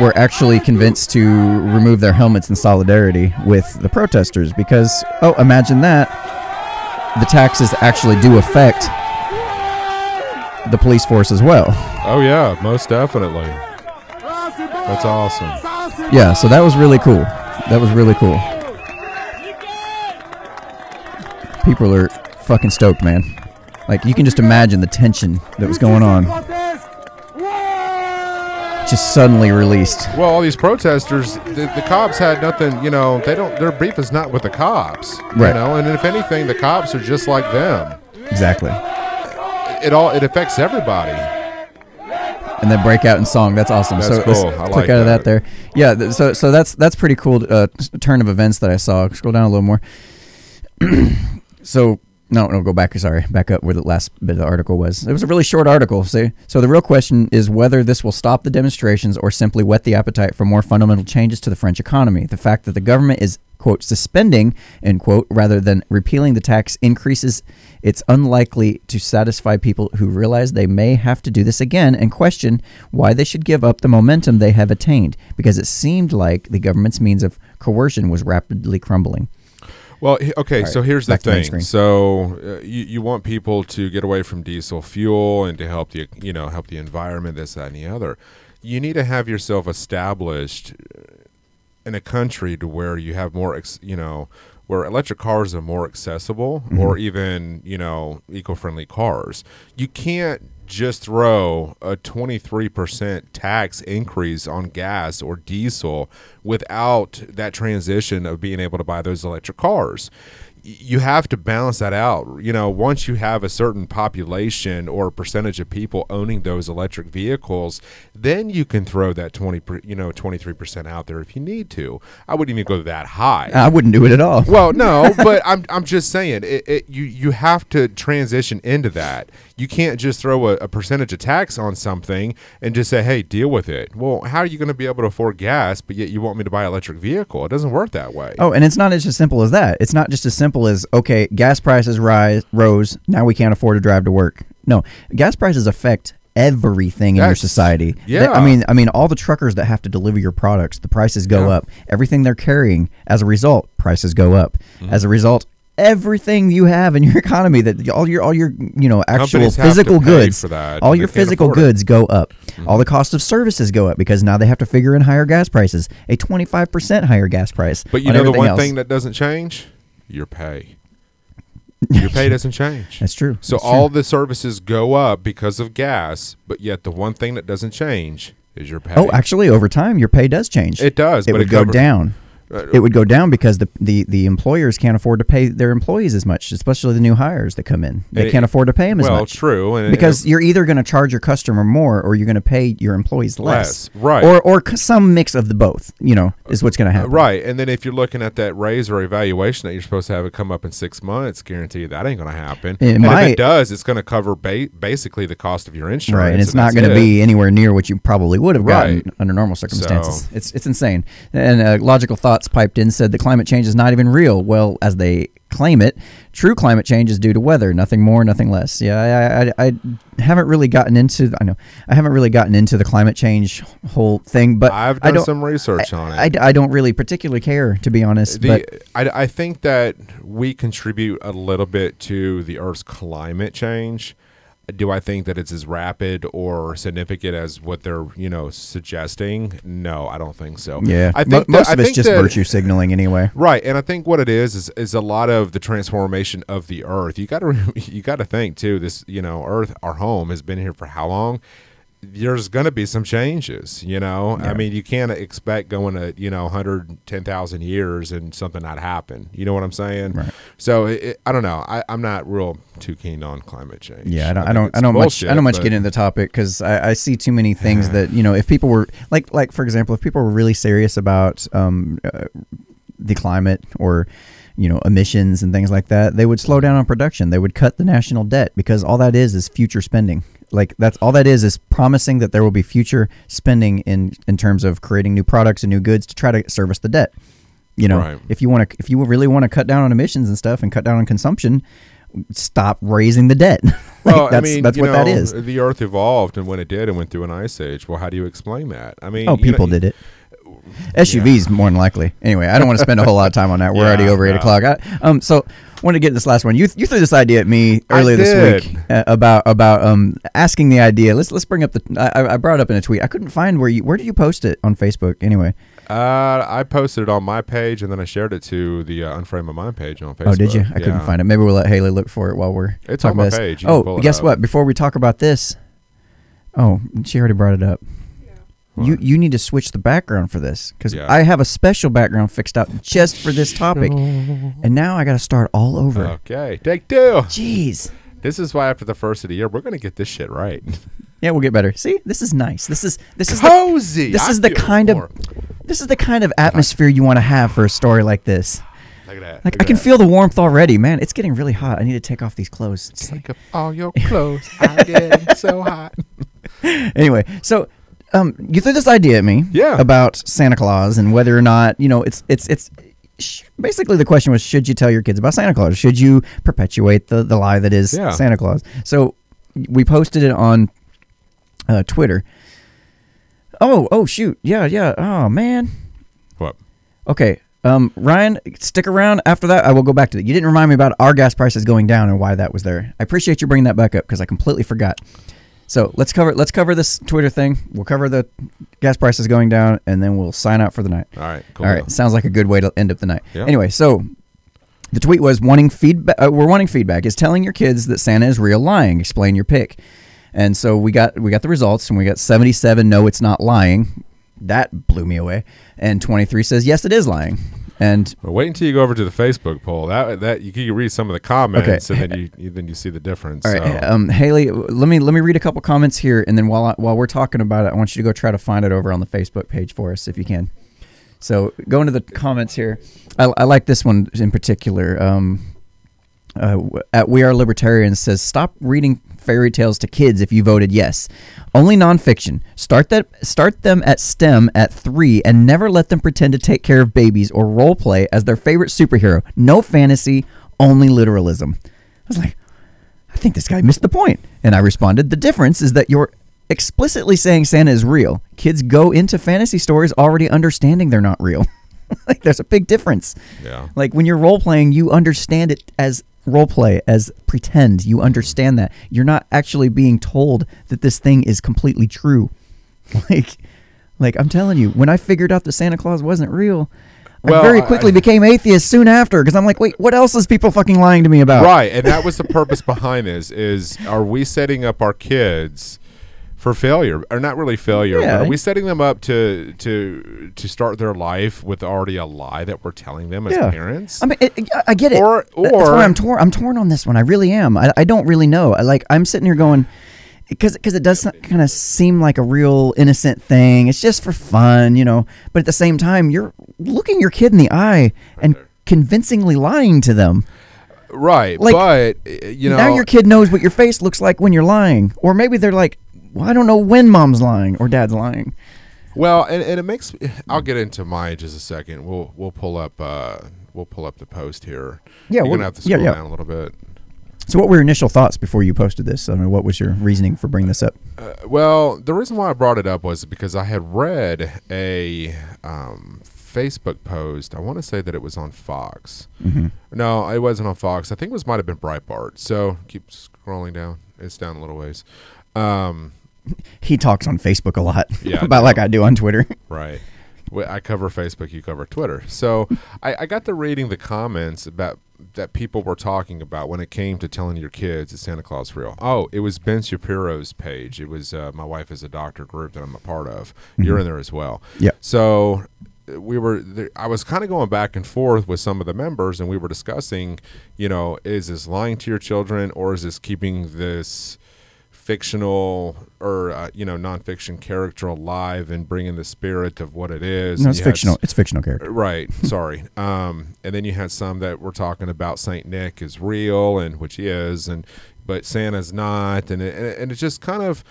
Speaker 2: were actually convinced to remove their helmets in solidarity with the protesters because, imagine that, the taxes actually do affect the police force as well.
Speaker 1: Oh, yeah, most definitely. That's awesome.
Speaker 2: Yeah, so that was really cool. That was really cool. People are fucking stoked, man. Like, you can just imagine the tension that was going on. Just suddenly released.
Speaker 1: Well, all these protesters, the cops had nothing, you know, their beef is not with the cops.
Speaker 2: Right.
Speaker 1: You know, and if anything, the cops are just like them.
Speaker 2: Exactly.
Speaker 1: It affects everybody.
Speaker 2: And then break out in song. That's awesome.
Speaker 1: That's
Speaker 2: so
Speaker 1: cool.
Speaker 2: Let's
Speaker 1: I
Speaker 2: click
Speaker 1: like
Speaker 2: out of
Speaker 1: that.
Speaker 2: that there. Yeah. So that's pretty cool. Turn of events that I saw. Scroll down a little more. So no, go back. Sorry, back up where the last bit of the article was. It was a really short article. See, so the real question is whether this will stop the demonstrations or simply whet the appetite for more fundamental changes to the French economy. The fact that the government is, quote, suspending, end quote, rather than repealing the tax increases, it's unlikely to satisfy people who realize they may have to do this again and question why they should give up the momentum they have attained, because it seemed like the government's means of coercion was rapidly crumbling.
Speaker 1: Well, okay,
Speaker 2: right,
Speaker 1: so here's the
Speaker 2: back to main
Speaker 1: thing.
Speaker 2: screen.
Speaker 1: So you want people to get away from diesel fuel and to help the environment, this, that, and the other. You need to have yourself established in a country to where you have more, where electric cars are more accessible, or even, eco-friendly cars. You can't just throw a 23% tax increase on gas or diesel without that transition of being able to buy those electric cars. You have to balance that out. Once you have a certain population or percentage of people owning those electric vehicles, then you can throw that 23% out there if you need to. I wouldn't even go that high.
Speaker 2: I wouldn't do it at all.
Speaker 1: Well, no, but I'm just saying you have to transition into that. You can't just throw a percentage of tax on something and just say, hey, deal with it. Well, how are you going to be able to afford gas, but yet you want me to buy an electric vehicle? It doesn't work that way.
Speaker 2: Oh, and it's not as simple as that. It's not just as simple as, okay, gas prices rose, now we can't afford to drive to work. No, gas prices affect everything in your society.
Speaker 1: Yeah.
Speaker 2: I mean, all the truckers that have to deliver your products, the prices go up. Everything they're carrying, as a result, prices go up. As a result, everything you have in your economy, that all your actual
Speaker 1: Companies have
Speaker 2: physical
Speaker 1: to pay
Speaker 2: goods,
Speaker 1: for that,
Speaker 2: all
Speaker 1: and
Speaker 2: your
Speaker 1: they can't
Speaker 2: physical
Speaker 1: afford it.
Speaker 2: goods go up. All the cost of services go up because now they have to figure in higher gas prices, a 25% higher gas price.
Speaker 1: But you
Speaker 2: on
Speaker 1: know the
Speaker 2: everything
Speaker 1: one
Speaker 2: else.
Speaker 1: thing that doesn't change? Your pay. Your pay doesn't change.
Speaker 2: That's true.
Speaker 1: So
Speaker 2: That's
Speaker 1: all
Speaker 2: true.
Speaker 1: the services go up because of gas, but yet the one thing that doesn't change is your pay.
Speaker 2: Oh, actually, over time, your pay does change.
Speaker 1: It does,
Speaker 2: It
Speaker 1: but
Speaker 2: would
Speaker 1: it
Speaker 2: go
Speaker 1: cover-
Speaker 2: down. It would go down because the employers can't afford to pay their employees as much, especially the new hires that come in. They can't afford to pay them as
Speaker 1: well,
Speaker 2: much.
Speaker 1: true. And
Speaker 2: Because you're either going to charge your customer more or you're going to pay your employees less.
Speaker 1: Right.
Speaker 2: Or some mix of the both, is what's going to happen.
Speaker 1: right. And then if you're looking at that raise or evaluation that you're supposed to have it come up in 6 months, guarantee you that ain't going to happen.
Speaker 2: It
Speaker 1: and
Speaker 2: might.
Speaker 1: if it does, it's going to cover basically the cost of your insurance.
Speaker 2: Right, and it's not
Speaker 1: that's
Speaker 2: going to
Speaker 1: it.
Speaker 2: be anywhere near what you probably would have gotten
Speaker 1: Right.
Speaker 2: under normal circumstances.
Speaker 1: So-
Speaker 2: It's insane. And Logical Thoughts piped in, said the climate change is not even real. Well, as they claim it, true climate change is due to weather, nothing more, nothing less. Yeah, I haven't really gotten into. I haven't really gotten into the climate change whole thing, but
Speaker 1: I've
Speaker 2: I
Speaker 1: done
Speaker 2: don't-
Speaker 1: some research on it.
Speaker 2: I don't really particularly care, to be honest. But
Speaker 1: I think that we contribute a little bit to the Earth's climate change. Do I think that it's as rapid or significant as what they're suggesting? No, I don't think so.
Speaker 2: yeah,
Speaker 1: I think
Speaker 2: most
Speaker 1: that-
Speaker 2: of
Speaker 1: I
Speaker 2: it's
Speaker 1: think
Speaker 2: just
Speaker 1: that-
Speaker 2: virtue signaling anyway.
Speaker 1: Right, and I think what it is a lot of the transformation of the Earth. You got to think too. This Earth, our home, has been here for how long? There's going to be some changes. I mean, you can't expect going to 110,000 years and something not happen. You know what I'm saying?
Speaker 2: Right.
Speaker 1: So I don't know. I'm not real too keen on climate change.
Speaker 2: Yeah,
Speaker 1: think
Speaker 2: I don't
Speaker 1: it's
Speaker 2: much
Speaker 1: bullshit, but-
Speaker 2: get into the topic because I see too many things that if people were like for example, if people were really serious about the climate or emissions and things like that, they would slow down on production. They would cut the national debt because all that is future spending. Like that's all that is promising that there will be future spending in terms of creating new products and new goods to try to service the debt.
Speaker 1: Right.
Speaker 2: If you really want to cut down on emissions and stuff and cut down on consumption, stop raising the debt.
Speaker 1: Well,
Speaker 2: that's what that is.
Speaker 1: The Earth evolved, and when it did, it went through an ice age. Well, how do you explain that? I mean,
Speaker 2: People did it. SUVs more than likely. Anyway, I don't want to spend a whole lot of time on that. We're already over 8 o'clock. So wanted to get this last one. You threw this idea at me earlier this week about asking the idea. Let's bring up I brought it up in a tweet. I couldn't find where did you post it on Facebook anyway?
Speaker 1: I posted it on my page, and then I shared it to the Unframe of Mine page on Facebook.
Speaker 2: Oh, did you? I couldn't find it. Maybe we'll let Haley look for it while we're
Speaker 1: It's
Speaker 2: talking
Speaker 1: on my
Speaker 2: about
Speaker 1: page.
Speaker 2: Oh, guess what? Before we talk about this, she already brought it up. You need to switch the background for this because I have a special background fixed out just for this topic, and now I got to start all over.
Speaker 1: Okay, take 2.
Speaker 2: Jeez.
Speaker 1: This is why after the first of the year, we're going to get this shit right.
Speaker 2: Yeah, we'll get better. See, this is nice. This is
Speaker 1: cozy.
Speaker 2: This is the kind of atmosphere you want to have for a story like this.
Speaker 1: Look at that.
Speaker 2: Like I can feel the warmth already, man. It's getting really hot. I need to take off these clothes.
Speaker 1: Take off all your clothes. I get so hot.
Speaker 2: Anyway, so you threw this idea at me, about Santa Claus and whether or not it's basically the question was, should you tell your kids about Santa Claus? Should you perpetuate the lie that is Santa Claus? So we posted it on Twitter. Oh shoot, yeah. Oh man.
Speaker 1: What?
Speaker 2: Okay. Ryan, stick around. After that, I will go back to it. You didn't remind me about our gas prices going down and why that was there. I appreciate you bringing that back up because I completely forgot. So let's cover this Twitter thing. We'll cover the gas prices going down, and then we'll sign out for the night.
Speaker 1: All right, cool.
Speaker 2: All right, sounds like a good way to end up the night.
Speaker 1: Yep.
Speaker 2: Anyway, so the tweet was wanting feedback. We're wanting feedback. Is telling your kids that Santa is real lying? Explain your pick. And so we got the results, and we got 77. No, it's not lying. That blew me away. And 23 says yes, it is lying. And
Speaker 1: wait until you go over to the Facebook poll. That you can read some of the comments, and then you see the difference.
Speaker 2: All right, Haley, let me read a couple comments here, and then while we're talking about it, I want you to go try to find it over on the Facebook page for us if you can. So go into the comments here. I like this one in particular. At We Are Libertarians says, stop reading fairy tales to kids if you voted yes. Only nonfiction. Start them at STEM at 3 and never let them pretend to take care of babies or role play as their favorite superhero. No fantasy, only literalism. I was like, I think this guy missed the point. And I responded, the difference is that you're explicitly saying Santa is real. Kids go into fantasy stories already understanding they're not real. Like, there's a big difference.
Speaker 1: Yeah.
Speaker 2: Like, when you're role playing, you understand it as role play, as pretend. You understand that. You're not actually being told that this thing is completely true. Like I'm telling you, when I figured out that Santa Claus wasn't real, I very quickly became atheist soon after, because I'm like, wait, what else is people fucking lying to me about?
Speaker 1: Right, and that was the purpose behind this, is are we setting up our kids for failure, or not really failure, but are we setting them up to start their life with already a lie that we're telling them as parents?
Speaker 2: I mean, I get it. Or that's why I'm torn. I'm torn on this one. I really am. I don't really know. I'm sitting here going, because it does kind of seem like a real innocent thing. It's just for fun, But at the same time, you're looking your kid in the eye and convincingly lying to them.
Speaker 1: Right, but
Speaker 2: now your kid knows what your face looks like when you're lying, or maybe they're like, well, I don't know when mom's lying or dad's lying.
Speaker 1: Well, and it makes. I'll get into mine in just a second. We'll pull up the post here.
Speaker 2: Yeah,
Speaker 1: we're gonna have to scroll down a little bit.
Speaker 2: So, what were your initial thoughts before you posted this? I mean, what was your reasoning for bringing this up?
Speaker 1: Well, the reason why I brought it up was because I had read a Facebook post. I want to say that it was on Fox.
Speaker 2: Mm-hmm.
Speaker 1: No, it wasn't on Fox. I think it might have been Breitbart. So keep scrolling down. It's down a little ways.
Speaker 2: He talks on Facebook a lot, about like I do on Twitter.
Speaker 1: Right. I cover Facebook, you cover Twitter. So I got to reading the comments about that people were talking about when it came to telling your kids that Santa Claus is real. Oh, it was Ben Shapiro's page. It was My Wife is a Doctor group that I'm a part of. Mm-hmm. You're in there as well.
Speaker 2: Yeah.
Speaker 1: So I was kind of going back and forth with some of the members, and we were discussing, is this lying to your children, or is this keeping this fictional or nonfiction character alive and bringing the spirit of what it is?
Speaker 2: No, it's fictional. It's fictional character.
Speaker 1: Right. Sorry. And then you had some that were talking about Saint Nick is real, and which he is, but Santa's not, and it just kind of.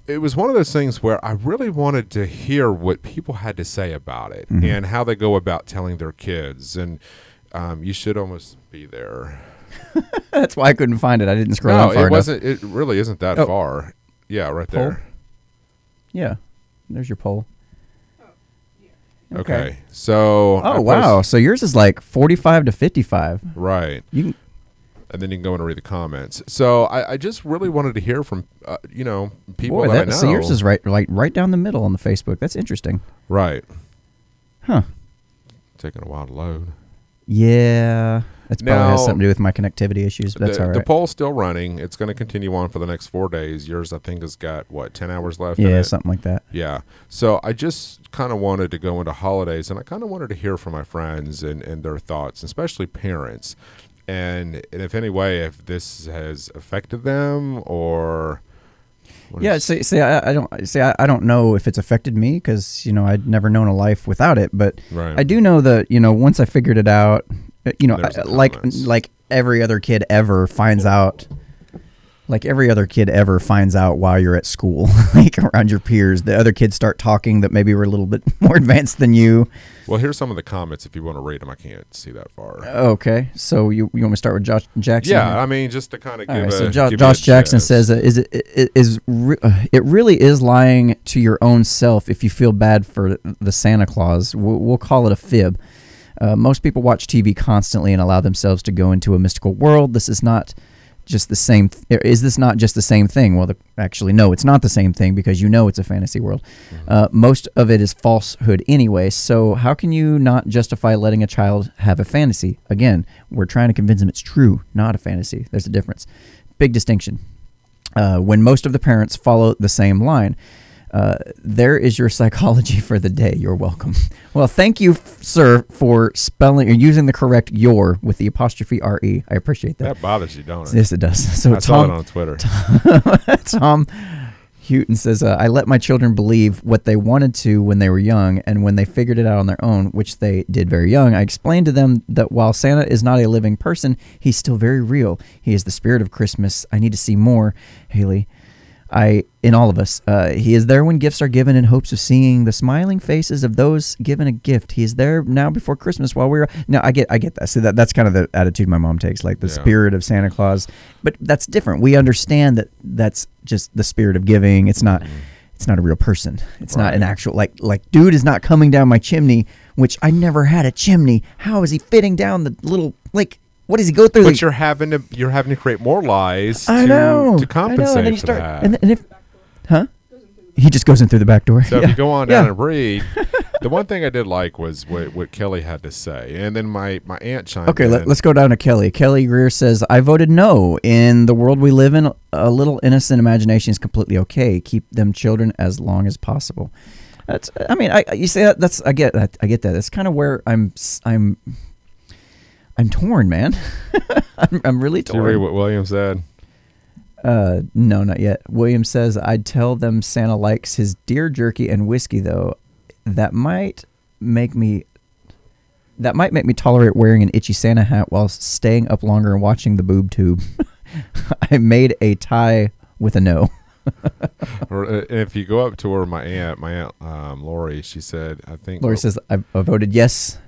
Speaker 1: It was one of those things where I really wanted to hear what people had to say about it, mm-hmm. and how they go about telling their kids. And you should almost be there.
Speaker 2: That's why I couldn't find it. I didn't scroll down far enough.
Speaker 1: It really isn't that far. Yeah, right
Speaker 2: poll?
Speaker 1: there.
Speaker 2: Yeah, there's your poll.
Speaker 1: Okay. So.
Speaker 2: Oh wow! So yours is like 45 to 55.
Speaker 1: Right. and then you can go in and read the comments. So I just really wanted to hear from people
Speaker 2: Boy,
Speaker 1: that I know.
Speaker 2: So yours is right down the middle on the Facebook. That's interesting.
Speaker 1: Right.
Speaker 2: Huh.
Speaker 1: Taking a while to load.
Speaker 2: Yeah. That's probably
Speaker 1: Now,
Speaker 2: has something to do with my connectivity issues, but that's all right.
Speaker 1: The poll's still running. It's going to continue on for the next 4 days. Yours, I think, has got, 10 hours left?
Speaker 2: Yeah, something like that.
Speaker 1: Yeah. So I just kind of wanted to go into holidays, and I kind of wanted to hear from my friends and their thoughts, especially parents. And if if this has affected them or...
Speaker 2: Yeah, I don't know if it's affected me because, I'd never known a life without it. But
Speaker 1: right.
Speaker 2: I do know that, once I figured it out, like every other kid ever finds out. Like every other kid ever finds out while you're at school, like around your peers. The other kids start talking that maybe were a little bit more advanced than you.
Speaker 1: Well, here's some of the comments if you want to read them. I can't see that far.
Speaker 2: Okay, so you want me to start with Josh Jackson?
Speaker 1: Yeah,
Speaker 2: here?
Speaker 1: I mean, just to kind of give
Speaker 2: so
Speaker 1: give
Speaker 2: Josh Jackson says, it really is lying to your own self if you feel bad for the Santa Claus. We'll call it a fib. Most people watch TV constantly and allow themselves to go into a mystical world. This is not just the same. Is this not just the same thing? Well, actually, no, it's not the same thing because it's a fantasy world. Mm-hmm. Most of it is falsehood anyway. So how can you not justify letting a child have a fantasy? Again, we're trying to convince them it's true, not a fantasy. There's a difference. Big distinction. When most of the parents follow the same line. There is your psychology for the day. You're welcome. Well, thank you, sir, for spelling or using the correct "your" with the apostrophe "re." I appreciate that.
Speaker 1: That bothers you, don't it?
Speaker 2: Yes, it does. So
Speaker 1: I saw it on Twitter.
Speaker 2: Tom Houghton says, "I let my children believe what they wanted to when they were young, and when they figured it out on their own, which they did very young, I explained to them that while Santa is not a living person, he's still very real. He is the spirit of Christmas. I need to see more, Haley." In all of us, he is there when gifts are given in hopes of seeing the smiling faces of those given a gift. He is there now before Christmas while we're... No, I get that. So that's kind of the attitude my mom takes, like the spirit of Santa Claus. But that's different. We understand that that's just the spirit of giving. It's not a real person. It's not an actual... Like, dude is not coming down my chimney, which I never had a chimney. How is he fitting down the little... What does he go through?
Speaker 1: But you're having to create more lies to compensate for that.
Speaker 2: And if, he just goes in through the back door.
Speaker 1: So if you go on down and read, the one thing I did like was what Kelly had to say, and then my aunt chimed in.
Speaker 2: Okay, let's go down to Kelly. Kelly Greer says, "I voted no. In the world we live in, a little innocent imagination is completely okay. Keep them children as long as possible." That's. I mean, you say that. That's. I get that. That's kind of where I'm torn, man. I'm really torn.
Speaker 1: Did you read what William said?
Speaker 2: No, not yet. William says, "I'd tell them Santa likes his deer jerky and whiskey, though. That might make me tolerate wearing an itchy Santa hat while staying up longer and watching the boob tube." I made a tie with a no.
Speaker 1: Or if you go up to her, my aunt Lori, she said, I think...
Speaker 2: Lori says, I voted yes.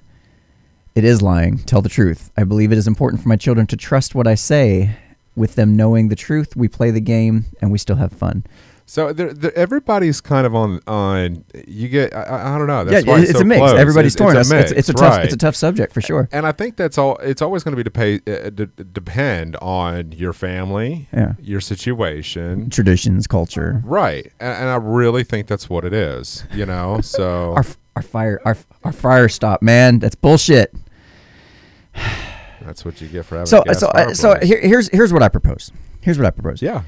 Speaker 2: It is lying. Tell the truth. I believe it is important for my children to trust what I say. With them knowing the truth, we play the game and we still have fun.
Speaker 1: So everybody's kind of on. You get. I don't know. That's why
Speaker 2: it's
Speaker 1: so
Speaker 2: a mix.
Speaker 1: Close.
Speaker 2: Everybody's torn.
Speaker 1: It's
Speaker 2: a tough. It's a tough subject for sure.
Speaker 1: And I think that's all. It's always going to be depend on your family, your situation,
Speaker 2: traditions, culture.
Speaker 1: Right. And I really think that's what it is. So
Speaker 2: our fire stop, man. That's bullshit.
Speaker 1: That's what you get for having
Speaker 2: here's what I propose.
Speaker 1: Yeah.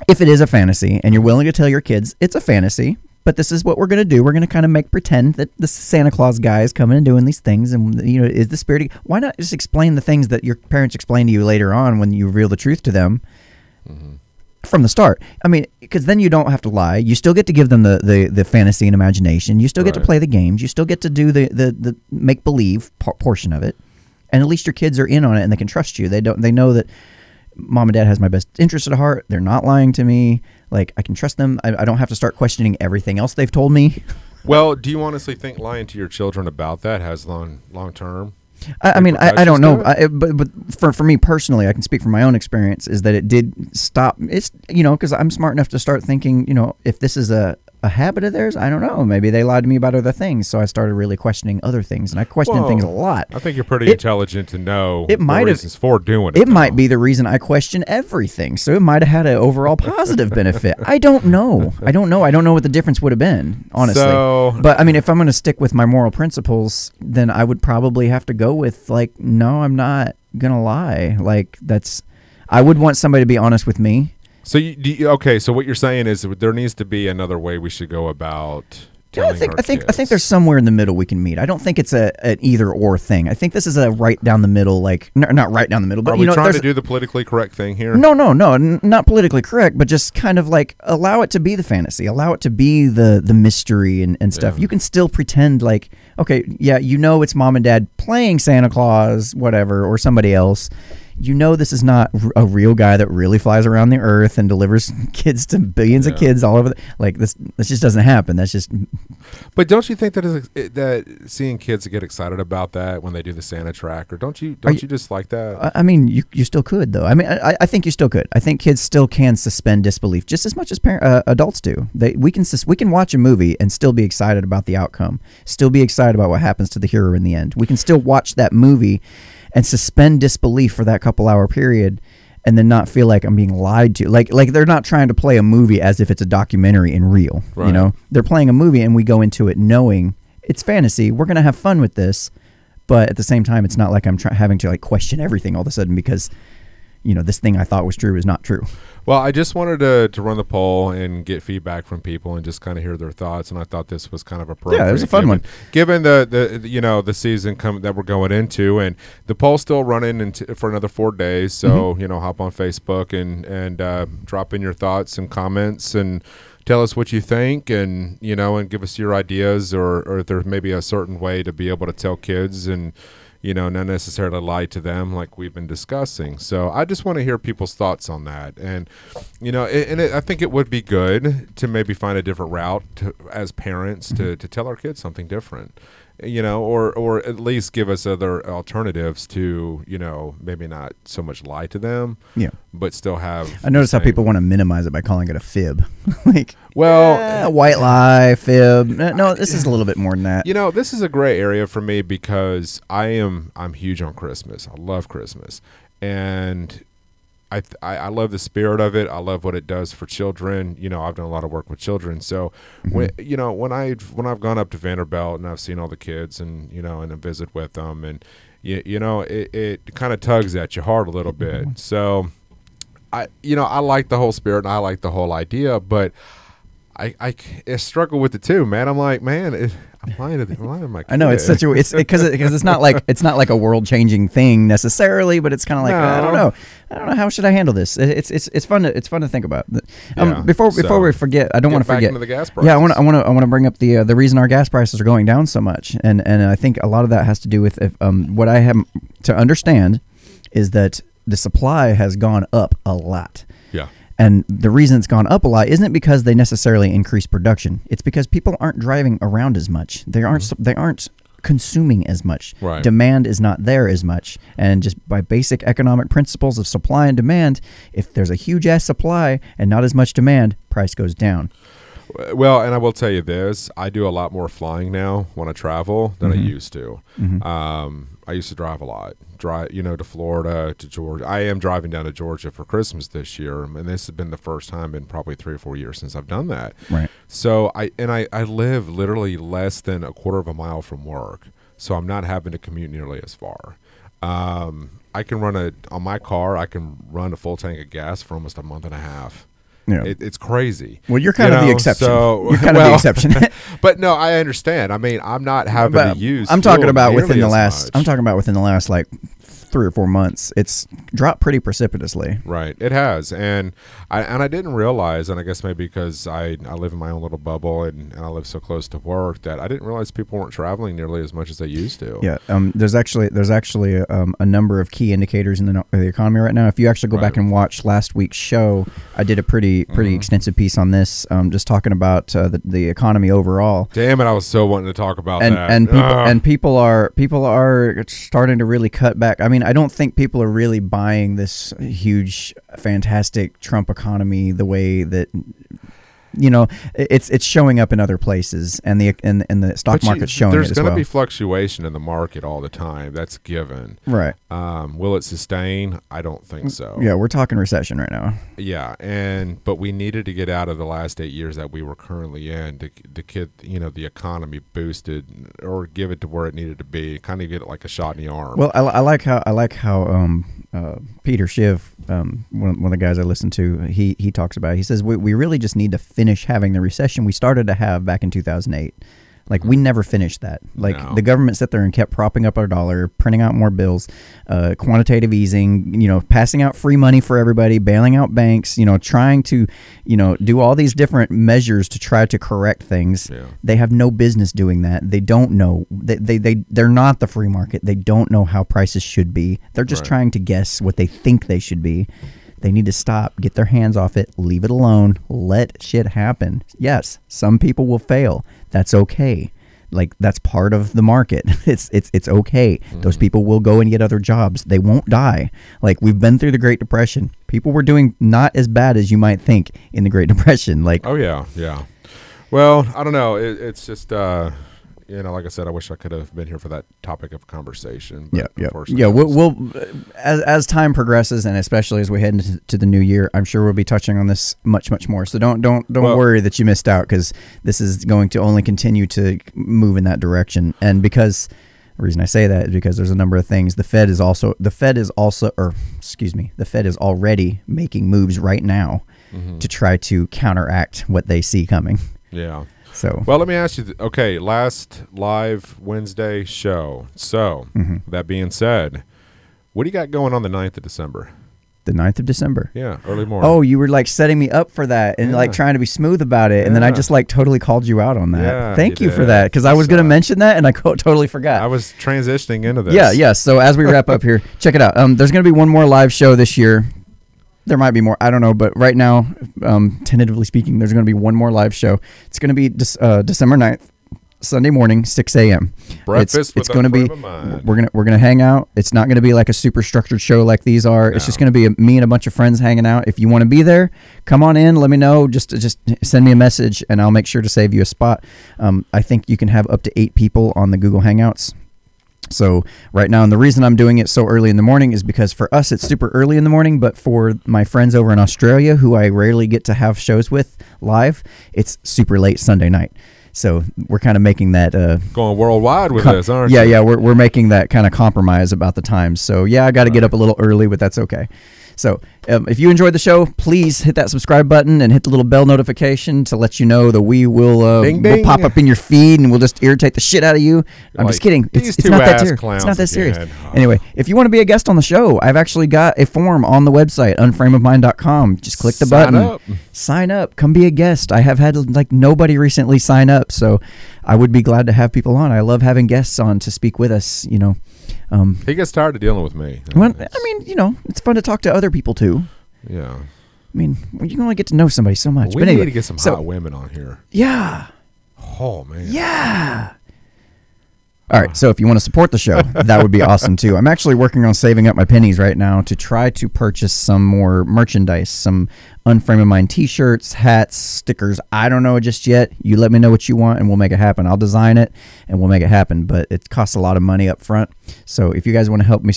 Speaker 2: If it is a fantasy and you're willing to tell your kids it's a fantasy, but this is what we're going to do. We're going to kind of pretend that the Santa Claus guy is coming and doing these things and, is the spirit. Why not just explain the things that your parents explain to you later on when you reveal the truth to them from the start? I mean, because then you don't have to lie. You still get to give them the fantasy and imagination. You still get to play the games. You still get to do the make-believe portion of it. And at least your kids are in on it and they can trust you. They know that mom and dad has my best interest at heart. They're not lying to me. Like, I can trust them. I don't have to start questioning everything else they've told me.
Speaker 1: Well, do you honestly think lying to your children about that has long term?
Speaker 2: I mean, I don't know. But for me personally, I can speak from my own experience, is that it did stop. It's, because I'm smart enough to start thinking, if this is a a habit of theirs? I don't know. Maybe they lied to me about other things, so I started really questioning other things, and I question things a lot.
Speaker 1: I think you're pretty intelligent to know
Speaker 2: the reasons
Speaker 1: for doing it.
Speaker 2: It might be the reason I question everything, so it might have had an overall positive benefit. I don't know. I don't know what the difference would have been, honestly. But I mean, if I'm going to stick with my moral principles, then I would probably have to go with like, no, I'm not going to lie. Like I would want somebody to be honest with me.
Speaker 1: So so what you're saying is that there needs to be another way we should go about.
Speaker 2: I think there's somewhere in the middle we can meet. I don't think it's an either or thing. I think this is a right down the middle, like not right down the middle. But
Speaker 1: are we trying to do the politically correct thing here?
Speaker 2: No, not politically correct, but just kind of like allow it to be the fantasy, allow it to be the mystery and stuff. You can still pretend like, okay, yeah, it's mom and dad playing Santa Claus, whatever, or somebody else. This is not a real guy that really flies around the earth and delivers kids to billions of kids all over. This just doesn't happen. That's just.
Speaker 1: But don't you think that seeing kids get excited about that when they do the Santa track, or don't you just like that?
Speaker 2: I mean, you still could though. I mean, I think you still could. I think kids still can suspend disbelief just as much as adults do. We can watch a movie and still be excited about the outcome. Still be excited about what happens to the hero in the end. We can still watch that movie and suspend disbelief for that couple hour period, and then not feel like I'm being lied to. Like they're not trying to play a movie as if it's a documentary and real. Right. They're playing a movie, and we go into it knowing it's fantasy. We're gonna have fun with this, but at the same time, it's not like I'm having to like question everything all of a sudden because this thing I thought was true is not true.
Speaker 1: Well, I just wanted to run the poll and get feedback from people and just kind of hear their thoughts, and I thought this was kind of appropriate.
Speaker 2: Yeah, it was a fun one.
Speaker 1: Given the season that we're going into, and the poll's still running for another 4 days, so hop on Facebook and drop in your thoughts and comments and tell us what you think, and and give us your ideas, or if there's maybe a certain way to be able to tell kids and not necessarily lie to them like we've been discussing. So I just want to hear people's thoughts on that. And, I think it would be good to maybe find a different route as parents to tell our kids something different, or at least give us other alternatives to, maybe not so much lie to them, but still have.
Speaker 2: I notice how people want to minimize it by calling it a fib. White lie, fib. No, this is a little bit more than that.
Speaker 1: This is a gray area for me because I'm huge on Christmas. I love Christmas, and I love the spirit of it. I love what it does for children. I've done a lot of work with children. So, when I've gone up to Vanderbilt and I've seen all the kids and and I visit with them, and it kind of tugs at your heart a little bit. So, I like the whole spirit and I like the whole idea, but I struggle with it too, man. I'm like, man, I'm lying to my kid.
Speaker 2: I know it's because it's not like a world changing thing necessarily, but it's kind of like I don't know how should I handle this. It's fun to think about. Before we forget, I don't want to forget.
Speaker 1: Into the gas prices.
Speaker 2: Yeah, I want to bring up the reason our gas prices are going down so much, and I think a lot of that has to do with what I have to understand is that the supply has gone up a lot.
Speaker 1: Yeah.
Speaker 2: And the reason it's gone up a lot isn't because they necessarily increase production. It's because people aren't driving around as much. They aren't consuming as much.
Speaker 1: Right.
Speaker 2: Demand is not there as much. And just by basic economic principles of supply and demand, if there's a huge ass supply and not as much demand, price goes down.
Speaker 1: Well, and I will tell you this, I do a lot more flying now when I travel than I used to. I used to drive a lot, to Florida, to Georgia. I am driving down to Georgia for Christmas this year, and this has been the first time in probably 3 or 4 years since I've done that.
Speaker 2: Right.
Speaker 1: So I live literally less than a quarter of a mile from work, so I'm not having to commute nearly as far. I can on my car, I can run a full tank of gas for almost a month and a half.
Speaker 2: Yeah.
Speaker 1: It's crazy.
Speaker 2: Well, you're kind of the exception. You're kind of the exception.
Speaker 1: But no, I understand. I mean, I'm not having to use.
Speaker 2: I'm talking about within the last like 3 or 4 months, it's dropped pretty precipitously.
Speaker 1: Right, it has, and I didn't realize, and I guess maybe because I live in my own little bubble and I live so close to work that I didn't realize people weren't traveling nearly as much as they used to.
Speaker 2: Yeah, there's actually a number of key indicators in the economy right now. If you actually go back and watch last week's show, I did a pretty extensive piece on this, just talking about the economy overall.
Speaker 1: Damn it, I was so wanting to talk about that.
Speaker 2: And people are starting to really cut back. I mean, I don't think people are really buying this huge, fantastic Trump economy the way that it's showing up in other places, and the stock market's showing it as well.
Speaker 1: There's going to be fluctuation in the market all the time. That's given.
Speaker 2: Right.
Speaker 1: Will it sustain? I don't think so.
Speaker 2: Yeah, we're talking recession right now.
Speaker 1: Yeah, but we needed to get out of the last 8 years that we were currently in to get the economy boosted or give it to where it needed to be. Kind of get it like a shot in the arm.
Speaker 2: Well, I like how Peter Schiff, one of the guys I listen to, he talks about it. He says we really just need to finish having the recession we started to have back in 2008. Like, we never finished that. Like, the government sat there and kept propping up our dollar, printing out more bills, quantitative easing, passing out free money for everybody, bailing out banks, trying to, do all these different measures to try to correct things. Yeah. They have no business doing that. They don't know. They're not the free market. They don't know how prices should be. They're just trying to guess what they think they should be. They need to stop, get their hands off it, leave it alone, let shit happen. Yes, some people will fail. That's okay. Like, that's part of the market. It's okay. Those people will go and get other jobs. They won't die. Like, we've been through the Great Depression. People were doing not as bad as you might think in the Great Depression. Like,
Speaker 1: oh yeah. Well, I don't know. It's just like I said, I wish I could have been here for that topic of conversation.
Speaker 2: Yeah. We'll as time progresses, and especially as we head into the new year, I'm sure we'll be touching on this much more. So don't worry that you missed out, because this is going to only continue to move in that direction. And because the reason I say that is because there's a number of things. The Fed is already making moves right now to try to counteract what they see coming.
Speaker 1: Yeah.
Speaker 2: So,
Speaker 1: well, let me ask you, last live Wednesday show. So, that being said, what do you got going on the 9th of December?
Speaker 2: The 9th of December?
Speaker 1: Yeah, early morning.
Speaker 2: Oh, you were like setting me up for that and like trying to be smooth about it. And then I just like totally called you out on that. Yeah, Thank you for that, because I was going to mention that and I totally forgot.
Speaker 1: I was transitioning into this.
Speaker 2: Yeah. So as we wrap up here, check it out. There's going to be one more live show this year. There might be more. I don't know. But right now, tentatively speaking, there's going to be one more live show. It's going to be December 9th, Sunday morning, 6 a.m.
Speaker 1: Breakfast
Speaker 2: it's going to be. We're gonna hang out. It's not going to be like a super structured show like these are. No. It's just going to be me and a bunch of friends hanging out. If you want to be there, come on in. Let me know. Just send me a message, and I'll make sure to save you a spot. I think you can have up to 8 people on the Google Hangouts. So right now, and the reason I'm doing it so early in the morning is because for us it's super early in the morning, but for my friends over in Australia, who I rarely get to have shows with live, it's super late Sunday night. So we're kind of making that
Speaker 1: going worldwide with this, aren't you?
Speaker 2: Yeah, we're making that kind of compromise about the times. So yeah, I got to get up a little early, but that's okay. So if you enjoyed the show, please hit that subscribe button and hit the little bell notification to let you know that we will
Speaker 1: ding,
Speaker 2: we'll pop up in your feed and we'll just irritate the shit out of you. I'm just kidding. It's not that serious. It's not that serious. Anyway, if you want to be a guest on the show, I've actually got a form on the website, unframeofmind.com. Just click the button. Sign up. Come be a guest. I have had like nobody recently sign up, so I would be glad to have people on. I love having guests on to speak with us,
Speaker 1: he gets tired of dealing with me.
Speaker 2: Well, I mean, it's fun to talk to other people too.
Speaker 1: Yeah.
Speaker 2: I mean, you can only get to know somebody so much.
Speaker 1: We need to get some hot women on here.
Speaker 2: Yeah.
Speaker 1: Oh, man.
Speaker 2: Yeah. All right, so if you want to support the show, that would be awesome too. I'm actually working on saving up my pennies right now to try to purchase some more merchandise, some Unframe of Mind t-shirts, hats, stickers. I don't know just yet. You let me know what you want and we'll make it happen. I'll design it and we'll make it happen, but it costs a lot of money up front. So if you guys want to help me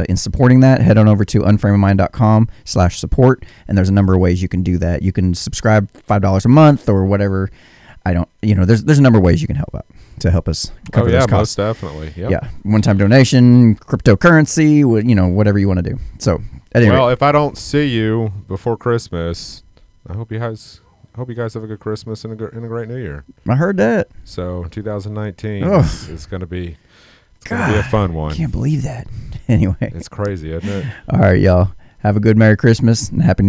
Speaker 2: in supporting that, head on over to unframeofmind.com/support, and there's a number of ways you can do that. You can subscribe $5 a month or whatever. There's a number of ways you can help out to help us cover those costs.
Speaker 1: Most definitely. Yep.
Speaker 2: Yeah, one-time donation, cryptocurrency, whatever you want to do. So,
Speaker 1: well, if I don't see you before Christmas, I hope you guys have a good Christmas and a great New Year.
Speaker 2: I heard that.
Speaker 1: So 2019 is going to be a fun one.
Speaker 2: I can't believe that. Anyway,
Speaker 1: it's crazy, isn't it?
Speaker 2: All right, y'all. Have a good Merry Christmas and Happy New Year.